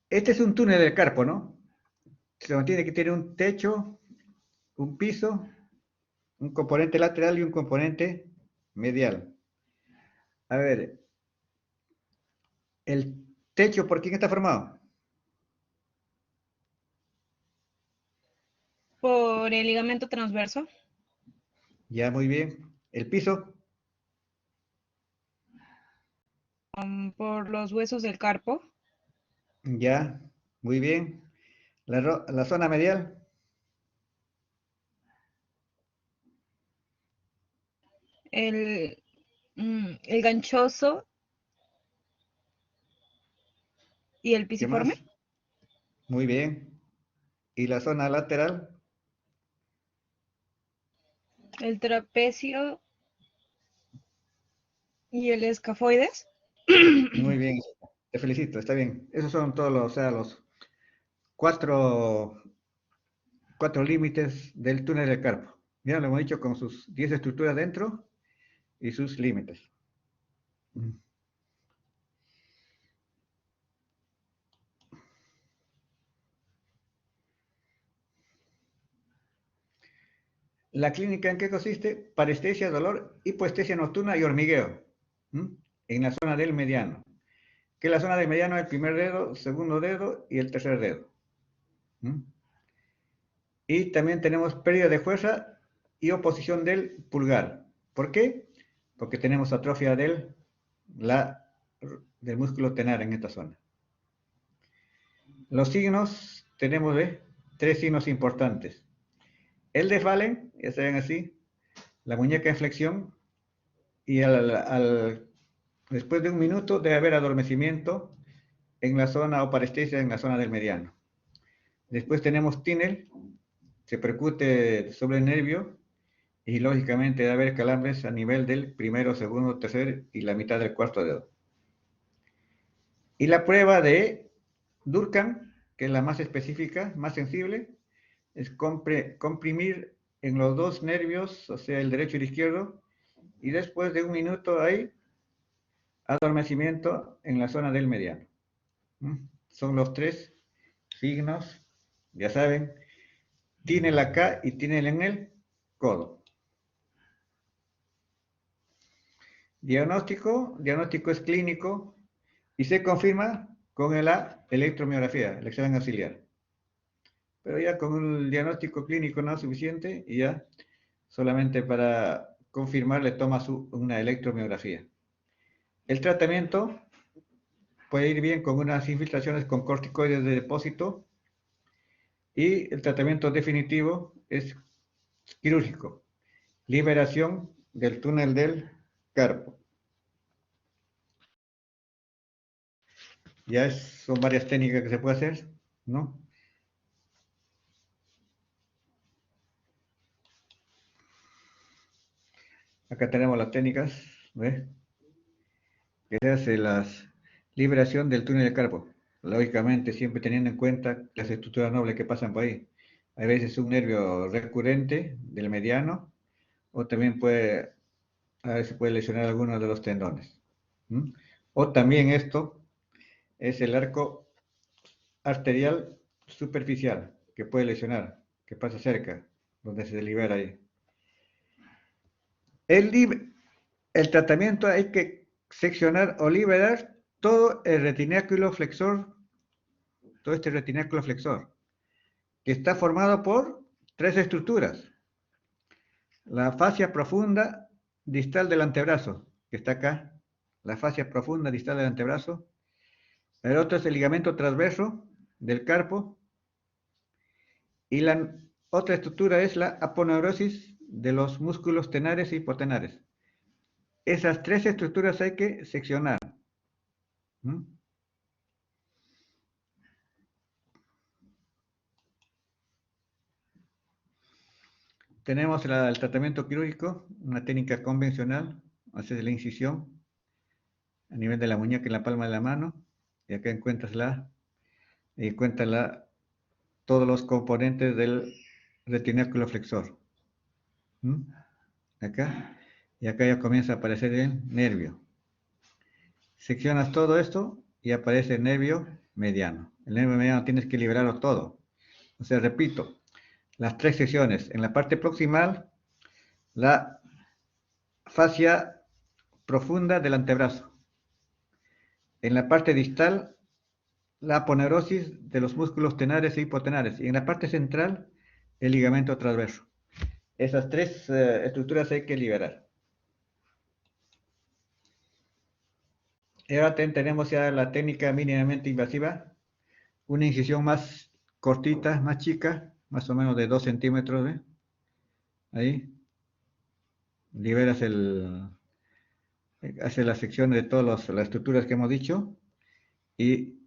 Este es un túnel del Carpo, ¿no? Tiene que tener un techo, un piso, un componente lateral y un componente medial. A ver, ¿el techo por quién está formado? Por el ligamento transverso, Ya, muy bien. ¿El piso? por los huesos del carpo, Ya, muy bien. La zona medial, el, el ganchoso y el ¿qué más? pisiforme, Muy bien. ¿Y la zona lateral? el trapecio y el escafoides. Muy bien. Te felicito, está bien. Esos son todos los, o sea, los cuatro, cuatro límites del túnel del Carpo. Ya lo hemos dicho con sus 10 estructuras dentro y sus límites. ¿La clínica en qué consiste? Parestesia, dolor, hipoestesia nocturna y hormigueo. En la zona del mediano. ¿Qué es la zona del mediano? El primer dedo, segundo dedo y el tercer dedo. Y también tenemos pérdida de fuerza y oposición del pulgar. ¿Por qué? Porque tenemos atrofia del músculo tenar en esta zona. Los signos, tenemos tres signos importantes. El de Fallen, ya saben así, la muñeca en flexión, y después de un minuto debe haber adormecimiento en la zona o parestesia en la zona del mediano. Después tenemos Tinel, se percute sobre el nervio y lógicamente debe haber calambres a nivel del primero, segundo, tercer y la mitad del cuarto dedo. Y la prueba de Durkheim, que es la más específica, más sensible, es comprimir en los dos nervios, o sea, el derecho y el izquierdo, y después de un minuto hay adormecimiento en la zona del mediano. Son los tres signos, ya saben, tiene acá y tiene en el codo. Diagnóstico es clínico y se confirma con la electromiografía, el examen auxiliar. Pero ya con el diagnóstico clínico no es suficiente y ya solamente para confirmar le toma una electromiografía. El tratamiento puede ir bien con unas infiltraciones con corticoides de depósito y el tratamiento definitivo es quirúrgico. Liberación del túnel del Carpo. Ya son varias técnicas que se puede hacer, ¿no? Acá tenemos las técnicas, ¿ves? Que se hace la liberación del túnel del Carpo. Lógicamente, siempre teniendo en cuenta las estructuras nobles que pasan por ahí. a veces un nervio recurrente del mediano, o también a veces puede lesionar algunos de los tendones. ¿Mm? O también esto es el arco arterial superficial, que puede lesionar, que pasa cerca, donde se libera ahí. El tratamiento hay que seccionar o liberar todo el retináculo flexor, todo este retináculo flexor, que está formado por 3 estructuras. La fascia profunda distal del antebrazo, que está acá, la fascia profunda distal del antebrazo. El otro es el ligamento transverso del carpo. Y la otra estructura es la aponeurosis de los músculos tenares y hipotenares. Esas 3 estructuras hay que seccionar. ¿Mm? Tenemos el tratamiento quirúrgico, una técnica convencional, hacer la incisión a nivel de la muñeca y la palma de la mano, y acá encuentras todos los componentes del retináculo flexor. ¿Mm? Acá, y acá ya comienza a aparecer el nervio. Seccionas todo esto y aparece el nervio mediano. El nervio mediano tienes que liberarlo todo. O sea, repito, las 3 secciones. En la parte proximal, la fascia profunda del antebrazo. En la parte distal, la aponeurosis de los músculos tenares e hipotenares. Y en la parte central, el ligamento transverso. Esas 3 estructuras hay que liberar. Y ahora tenemos ya la técnica mínimamente invasiva. Una incisión más cortita, más chica, más o menos de 2 centímetros. ¿Ve? Ahí. Liberas hace la sección de todas las estructuras que hemos dicho. Y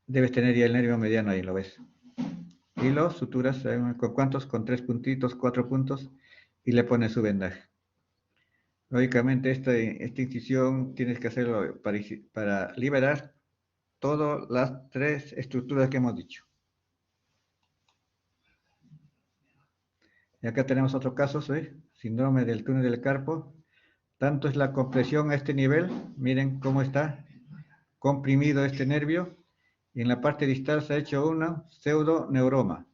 debes tener ya el nervio mediano ahí, ¿lo ves? Y lo suturas, ¿con cuántos? Con 3 puntitos, 4 puntos. Y le pones su vendaje. Lógicamente esta incisión tienes que hacerlo para liberar todas las 3 estructuras que hemos dicho. Y acá tenemos otro caso, ¿sí? Síndrome del túnel del carpo. Tanto es la compresión a este nivel, miren cómo está comprimido este nervio, y en la parte distal se ha hecho una pseudoneuroma.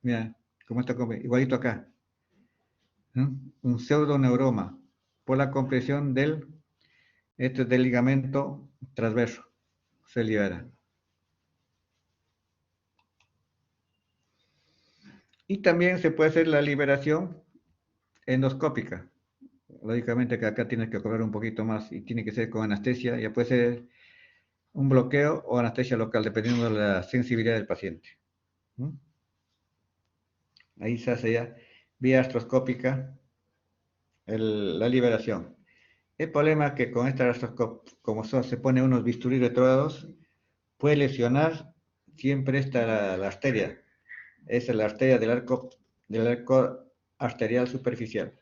Mira cómo está igualito acá. Un pseudoneuroma por la compresión del ligamento transverso. Se libera. Y también se puede hacer la liberación endoscópica. Lógicamente que acá tienes que cobrar un poquito más y tiene que ser con anestesia. Ya puede ser un bloqueo o anestesia local, dependiendo de la sensibilidad del paciente. Ahí se hace ya vía artroscópica la liberación. El problema es que con esta artroscopia, como se pone unos bisturí retrógrados, puede lesionar siempre la arteria. Esa es la arteria del arco arterial superficial.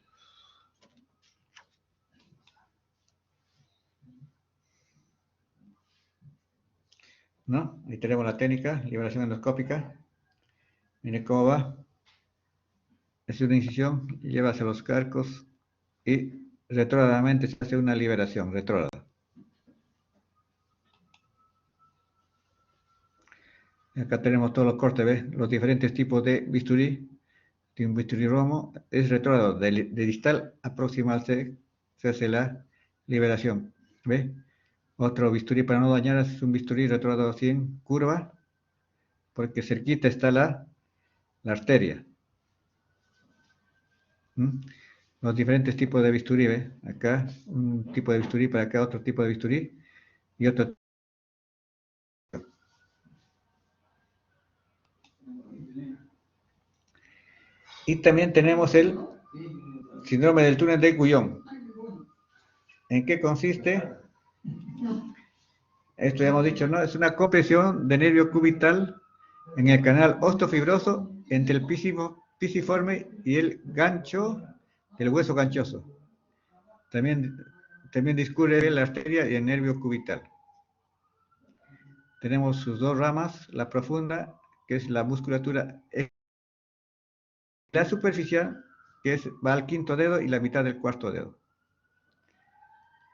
¿No? Ahí tenemos la técnica, liberación endoscópica. Miren cómo va. Es una incisión, llevas a los carcos y retrógradamente se hace una liberación retrógrada. Acá tenemos todos los cortes, ¿ves? Los diferentes tipos de bisturí. Tiene un bisturí romo, es retrógrado. De distal a proximal se hace la liberación. ¿Ves? Otro bisturí para no dañar es un bisturí retrógrado así en curva, porque cerquita está la arteria. Los diferentes tipos de bisturí, ¿ves? Acá un tipo de bisturí, para acá otro tipo de bisturí y otro. Y también tenemos el síndrome del túnel de Guyon. ¿En qué consiste? Esto ya hemos dicho, ¿no? Es una compresión de nervio cubital en el canal osteofibroso entre el pisiforme y el gancho del hueso ganchoso. También discurre la arteria y el nervio cubital. Tenemos sus 2 ramas, la profunda, que es la musculatura, la superficial, que va al quinto dedo y la mitad del cuarto dedo.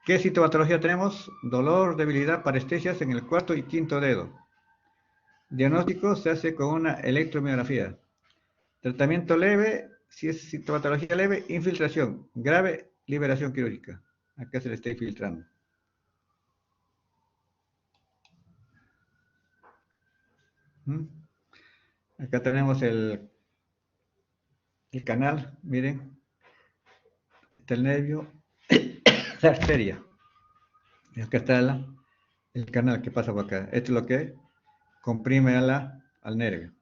¿Qué sintomatología tenemos? Dolor, debilidad, parestesias en el cuarto y quinto dedo. Diagnóstico se hace con una electromiografía. Tratamiento leve, si es sintomatología leve, infiltración. Grave, liberación quirúrgica. Acá se le está infiltrando. Acá tenemos el canal, miren. Está el nervio, la arteria. Y acá está el canal que pasa por acá. Esto es lo que comprime al nervio.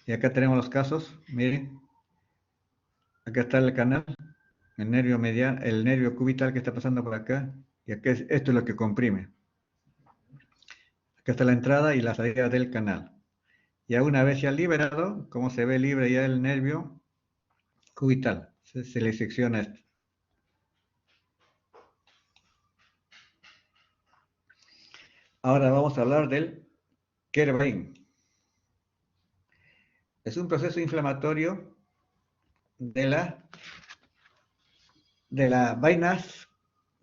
Y acá tenemos los casos, miren. Acá está el canal, el nervio medial, el nervio cubital que está pasando por acá. Y acá esto es lo que comprime. Acá está la entrada y la salida del canal. Ya una vez ya liberado, como se ve libre ya el nervio cubital, se le secciona esto. Ahora vamos a hablar del Kerr-Vein. Es un proceso inflamatorio de las vainas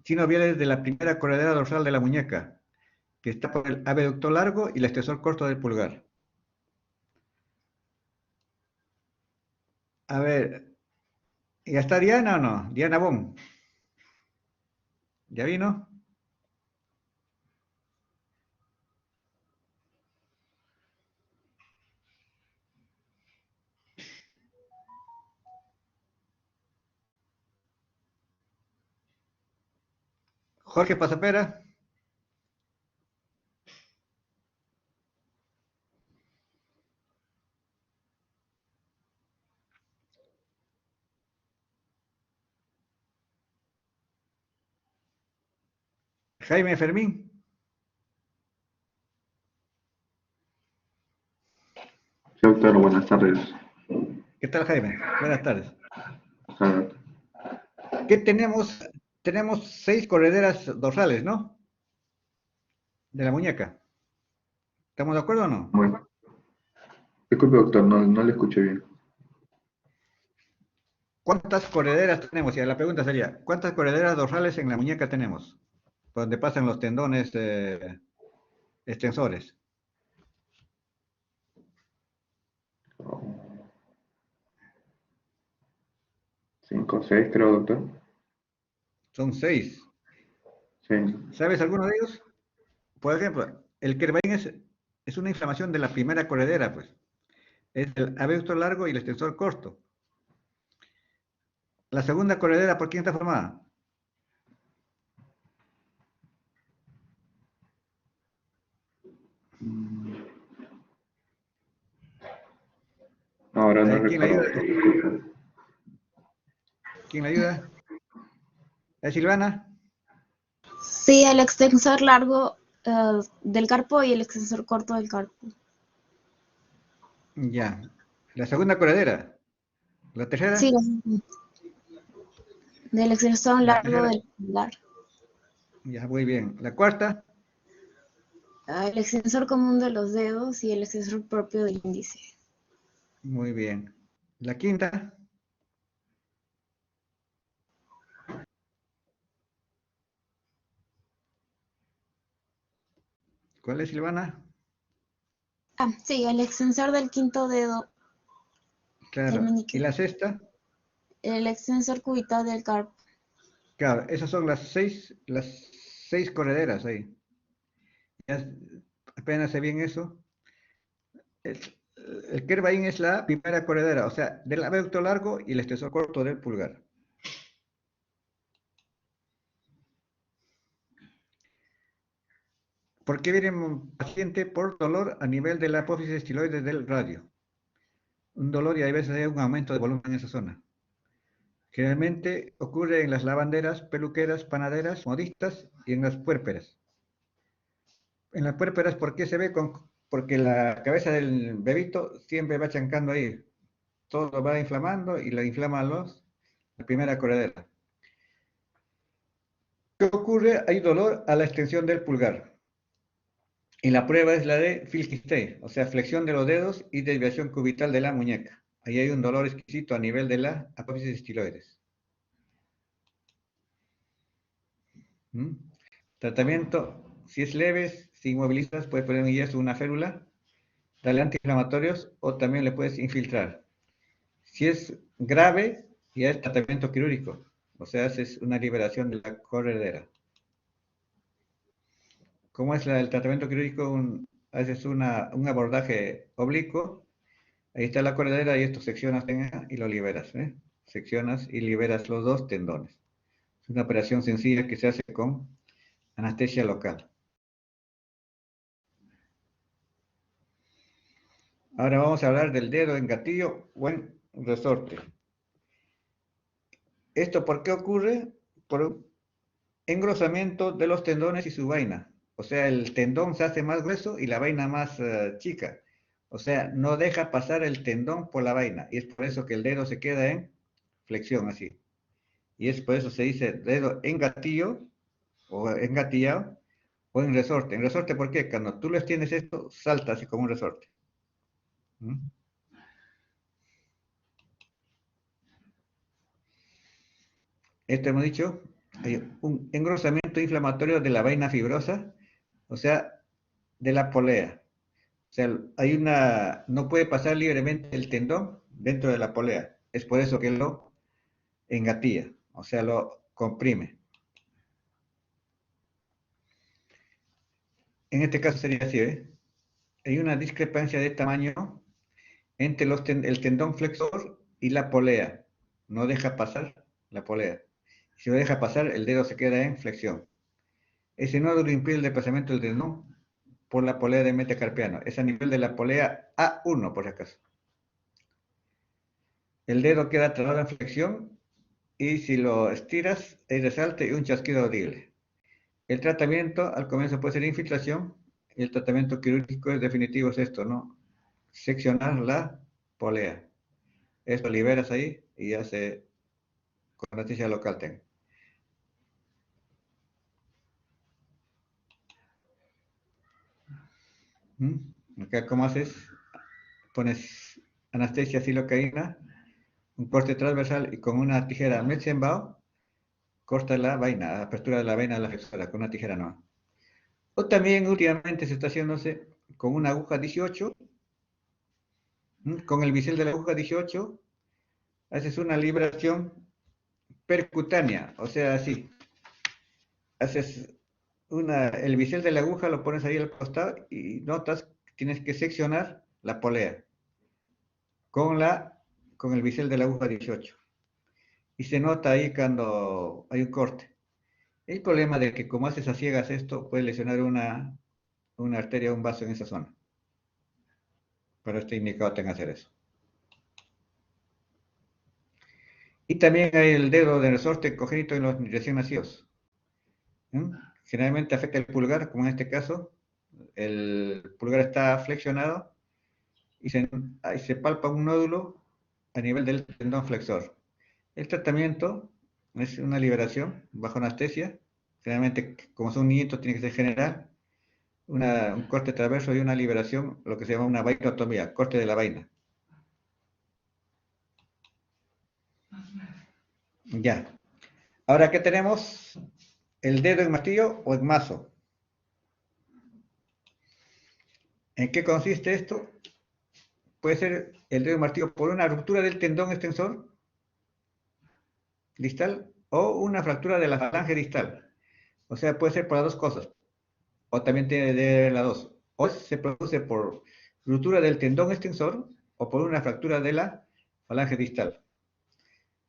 sinoviales de la primera corredera dorsal de la muñeca, que está por el abductor largo y el extensor corto del pulgar. A ver, ¿ya está Diana o no? Diana Bon. ¿Ya vino? Jorge Pasapera. Jaime Fermín. Sí, doctor, buenas tardes. ¿Qué tal, Jaime? Buenas tardes. Ah, ¿Qué tenemos? Tenemos 6 correderas dorsales, ¿no? De la muñeca. ¿Estamos de acuerdo o no? bueno. Disculpe, doctor, no le escuché bien. ¿Cuántas correderas tenemos? Y la pregunta sería, ¿cuántas correderas dorsales en la muñeca tenemos? Por donde pasan los tendones extensores. 5 o 6, creo, doctor. Son 6. Sí. ¿Sabes alguno de ellos? Por ejemplo, el Kerr-Vein es una inflamación de la primera corredera, pues. Es el abductor largo y el extensor corto. La segunda corredera, ¿por quién está formada? Ahora no ¿Quién la recuerdo. ayuda? ¿Quién la ayuda? ¿Es Silvana? Sí, el extensor largo del carpo y el extensor corto del carpo. Ya. ¿La segunda corredera? ¿La tercera? Sí, del extensor La largo tercera. del pulgar. Ya, muy bien. ¿La cuarta? El extensor común de los dedos y el extensor propio del índice. Muy bien. ¿La quinta? ¿Cuál es, Silvana? Sí, el extensor del quinto dedo del Claro. ¿Y meñique. la sexta? El extensor cubital del carpo. Claro, esas son las seis correderas ahí. Ya apenas sé bien eso. El Kerr-Vein es la primera corredera, o sea, del abductor largo y el extensor corto del pulgar. ¿Por qué viene un paciente por dolor a nivel de la apófisis estiloide del radio? Un dolor y a veces hay un aumento de volumen en esa zona. Generalmente ocurre en las lavanderas, peluqueras, panaderas, modistas y en las puérperas. En las puérperas, ¿por qué se ve? Porque la cabeza del bebito siempre va chancando ahí. Todo lo va inflamando y lo inflama la primera corredera. ¿Qué ocurre? Hay dolor a la extensión del pulgar. Y la prueba es la de Filkistei, o sea, flexión de los dedos y desviación cubital de la muñeca. Ahí hay un dolor exquisito a nivel de la apófisis estiloides. Tratamiento, si es leve, si inmovilizas, puedes poner un yeso, una férula, darle antiinflamatorios o también le puedes infiltrar. Si es grave, ya es tratamiento quirúrgico, o sea, haces una liberación de la corredera. ¿Cómo es el tratamiento quirúrgico? Haces un abordaje oblicuo, ahí está la corredera y esto seccionas y lo liberas. Seccionas y liberas los dos tendones. Es una operación sencilla que se hace con anestesia local. Ahora vamos a hablar del dedo en gatillo o en resorte. ¿Esto por qué ocurre? Por engrosamiento de los tendones y su vaina. O sea, el tendón se hace más grueso y la vaina más chica. O sea, no deja pasar el tendón por la vaina. Y es por eso que el dedo se queda en flexión, así. Y es por eso se dice dedo en gatillo, o engatillado, o en resorte. En resorte, ¿por qué? Cuando tú lo extiendes esto, salta así como un resorte. Esto hemos dicho, hay un engrosamiento inflamatorio de la vaina fibrosa, o sea, de la polea. O sea, no puede pasar libremente el tendón dentro de la polea. Es por eso que lo engatilla, o sea, lo comprime. En este caso sería así, ¿eh? Hay una discrepancia de tamaño entre el tendón flexor y la polea. No deja pasar la polea. Si lo deja pasar, el dedo se queda en flexión. Ese nódulo impide el desplazamiento del tendón por la polea de metacarpiano. Es a nivel de la polea A1, por si acaso. El dedo queda trabado en flexión y si lo estiras, hay resalte y un chasquido audible. El tratamiento al comienzo puede ser infiltración y el tratamiento quirúrgico es definitivo, es esto, ¿no? Seccionar la polea. Esto liberas ahí y ya se con anestesia local tengo. Acá, ¿cómo haces? Pones anestesia silocaína, un corte transversal y con una tijera Metzenbau corta la vaina, apertura de la vaina de la flexora, con una tijera no. O también últimamente se está haciéndose con una aguja 18, con el bisel de la aguja 18, haces una liberación percutánea, o sea, así. Haces el bisel de la aguja, lo pones ahí al costado y notas que tienes que seccionar la polea con el bisel de la aguja 18. Y se nota ahí cuando hay un corte. El problema de que como haces a ciegas esto, puede lesionar una arteria o un vaso en esa zona. Pero está indicado que hacer eso. Y también hay el dedo de resorte congénito en los recién nacidos. Generalmente afecta el pulgar, como en este caso. El pulgar está flexionado y ahí se palpa un nódulo a nivel del tendón flexor. El tratamiento es una liberación bajo anestesia. Generalmente, como son niñitos, tiene que ser general. Un corte transverso y una liberación, lo que se llama una vainotomía, corte de la vaina. Ya. Ahora, ¿qué tenemos? El dedo en martillo o en mazo. ¿En qué consiste esto? Puede ser el dedo en martillo por una ruptura del tendón extensor distal o una fractura de la falange distal. O sea, puede ser por las dos cosas. O también tiene de haber las dos. O se produce por ruptura del tendón extensor o por una fractura de la falange distal.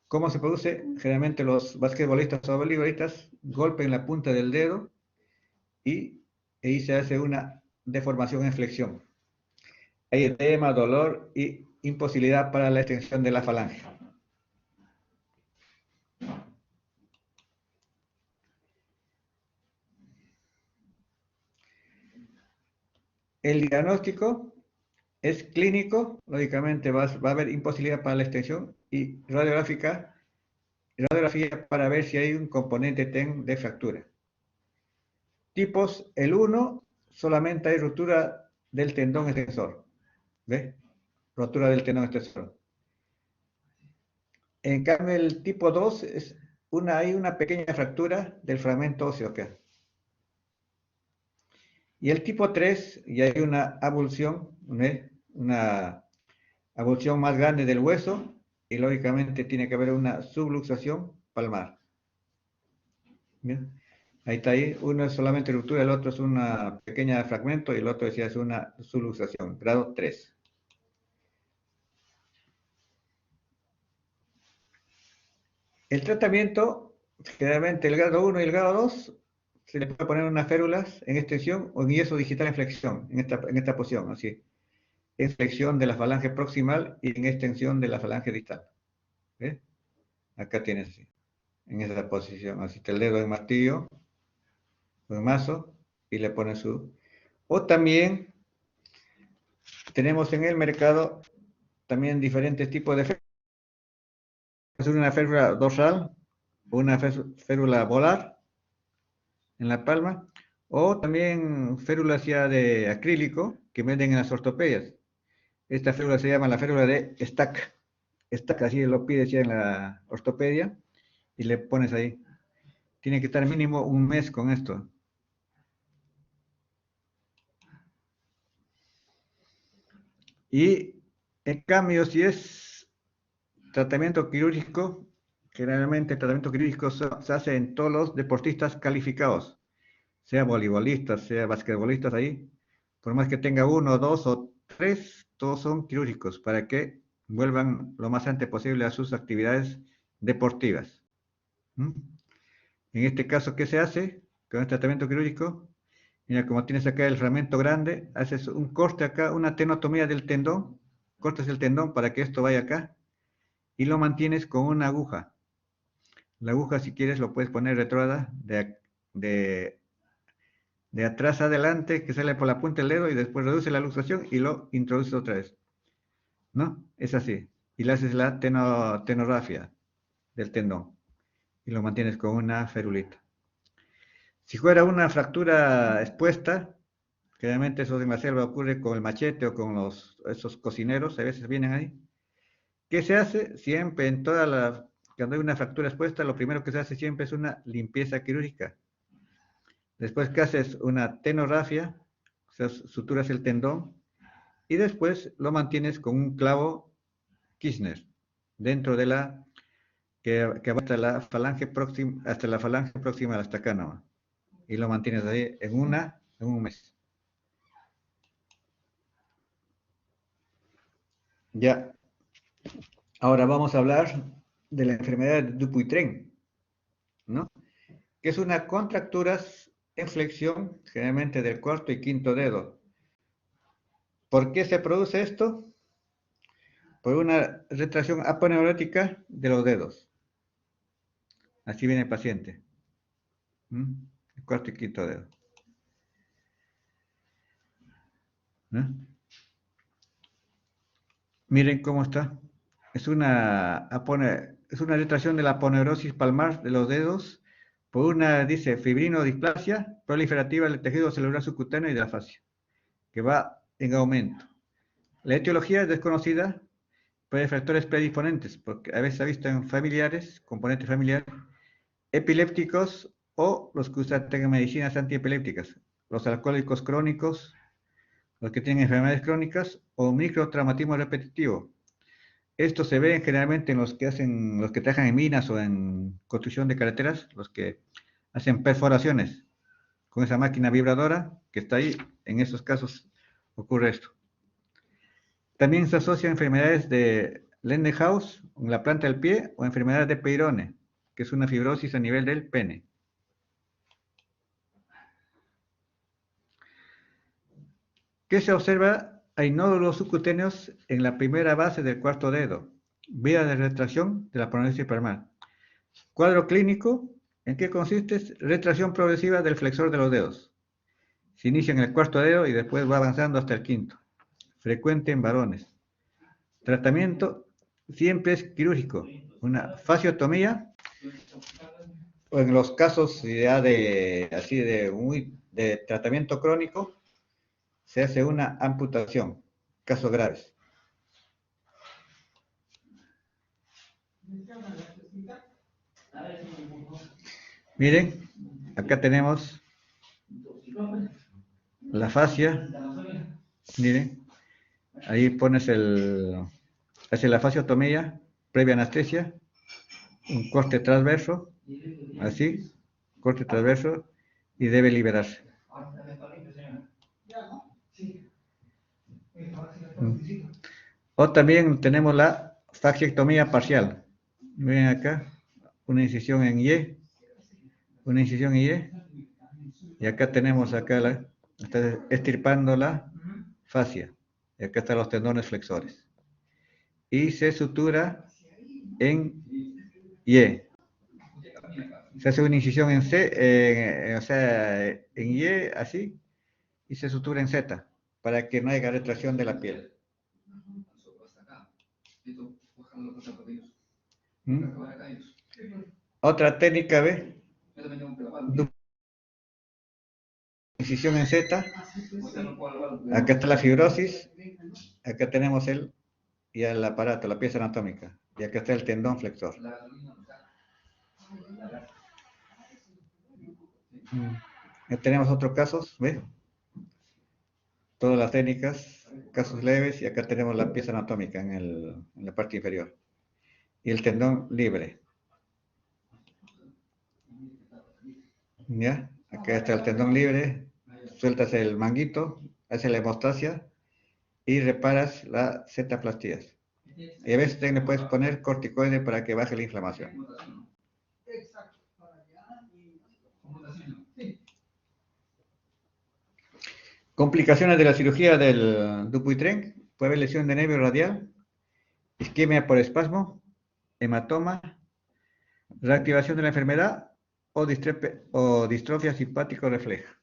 ¿Cómo se produce? Generalmente los basquetbolistas o voleibolistas golpean la punta del dedo y ahí se hace una deformación en flexión. Hay edema, dolor y imposibilidad para la extensión de la falange. El diagnóstico es clínico, lógicamente va a haber imposibilidad para la extensión y radiografía para ver si hay un componente TEN de fractura. Tipos, el 1 solamente hay ruptura del tendón extensor. ¿Ves? Rotura del tendón extensor. En cambio, el tipo 2 hay una pequeña fractura del fragmento óseo acá. Y el tipo 3 ya hay una avulsión, ¿ves? Una avulsión más grande del hueso y lógicamente tiene que haber una subluxación palmar. ¿Bien? Ahí está ahí, uno es solamente ruptura, el otro es una pequeña fragmento y el otro decía es una subluxación, grado 3. El tratamiento, generalmente el grado 1 y el grado 2, se le puede poner unas férulas en extensión o en yeso digital en flexión, en esta posición, así. En flexión de la falange proximal y en extensión de la falange distal. ¿Ves? Acá tienes así, en esa posición, así el dedo en martillo o en mazo y le pones su... O también tenemos en el mercado también diferentes tipos de férulas. Una férula dorsal o una férula volar en la palma, o también férulas ya de acrílico que venden en las ortopedias. Esta férula se llama la férula de Stack. Stack, así lo pides ya en la ortopedia y le pones ahí. Tiene que estar mínimo un mes con esto. Y en cambio, si es tratamiento quirúrgico, generalmente el tratamiento quirúrgico se hace en todos los deportistas calificados, sea voleibolistas, sea basquetbolistas ahí, por más que tenga 1, 2 o 3, todos son quirúrgicos para que vuelvan lo más antes posible a sus actividades deportivas. En este caso, ¿qué se hace con el tratamiento quirúrgico? Mira, como tienes acá el fragmento grande, haces un corte acá, una tenotomía del tendón, cortas el tendón para que esto vaya acá, y lo mantienes con una aguja. La aguja, si quieres, lo puedes poner retrógrada de atrás adelante, que sale por la punta del dedo, y después reduce la luxación y lo introduces otra vez. ¿No? Es así. Y le haces la tenorrafia del tendón. Y lo mantienes con una ferulita. Si fuera una fractura expuesta, generalmente eso en la selva ocurre con el machete o con esos cocineros, a veces vienen ahí. ¿Qué se hace? Siempre cuando hay una fractura expuesta, lo primero que se hace siempre es una limpieza quirúrgica. Después que haces una tenorrafia, o sea, suturas el tendón, y después lo mantienes con un clavo Kirchner, dentro de que va hasta la falange próxima, hasta acá nomás. Y lo mantienes ahí en un mes. Ya. Ahora vamos a hablar de la enfermedad de Dupuytren, ¿no? Que es una contracturas en flexión, generalmente del cuarto y quinto dedo. ¿Por qué se produce esto? Por una retracción aponeurótica de los dedos. Así viene el paciente. El cuarto y quinto dedo. Miren cómo está. Es una retracción de la aponeurosis palmar de los dedos por una, dice, fibrinodisplasia proliferativa del tejido celular subcutáneo y de la fascia, que va en aumento. La etiología es desconocida, pero hay factores predisponentes, porque a veces se ha visto en familiares, componentes familiares, epilépticos o los que usan medicinas antiepilépticas, los alcohólicos crónicos, los que tienen enfermedades crónicas o microtraumatismo repetitivo. Esto se ve generalmente en los que trabajan en minas o en construcción de carreteras, los que hacen perforaciones con esa máquina vibradora que está ahí. En esos casos ocurre esto. También se asocia a enfermedades de Lendenhaus en la planta del pie o enfermedades de Peyronie, que es una fibrosis a nivel del pene. ¿Qué se observa? Hay nódulos subcutáneos en la primera base del cuarto dedo, vía de retracción de la aponeurosis palmar. Cuadro clínico, ¿en qué consiste? Retracción progresiva del flexor de los dedos. Se inicia en el cuarto dedo y después va avanzando hasta el quinto. Frecuente en varones. Tratamiento siempre es quirúrgico. Una fasciotomía, o en los casos ya de tratamiento crónico, se hace una amputación, casos graves. Miren, acá tenemos la fascia. Miren, ahí pones hace la fasciotomía, previa anestesia, un corte transverso, así, corte transverso, y debe liberarse. O también tenemos la fasciectomía parcial. Miren acá, una incisión en Y, una incisión en Y, y acá tenemos está extirpando la fascia, y acá están los tendones flexores. Y se sutura en Y. Se hace una incisión en C, o sea, en Y, así, y se sutura en Z, para que no haya retracción de la piel. Otra técnica, ¿ve? Incisión en Z. Acá está la fibrosis. Acá tenemos ya el aparato, la pieza anatómica. Y acá está el tendón flexor. Ya tenemos otros casos, ¿ves? Todas las técnicas, casos leves, y acá tenemos la pieza anatómica en la parte inferior. Y el tendón libre. ¿Ya? Acá está el tendón libre, sueltas el manguito, haces la hemostasia y reparas las zetaplastías. Y a veces también le puedes poner corticoide para que baje la inflamación. Complicaciones de la cirugía del Dupuytren. Puede haber lesión de nervio radial, isquemia por espasmo, hematoma, reactivación de la enfermedad o distrofia simpático refleja.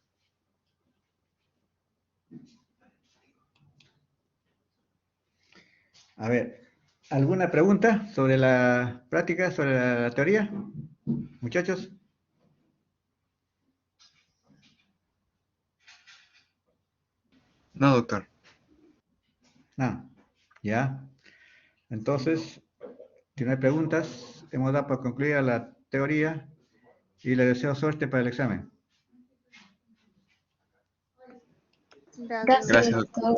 A ver, ¿alguna pregunta sobre la práctica, sobre la teoría? Muchachos. No, doctor. No, ya. Entonces, si no hay preguntas, hemos dado por concluida la teoría y le deseo suerte para el examen. Gracias, doctor.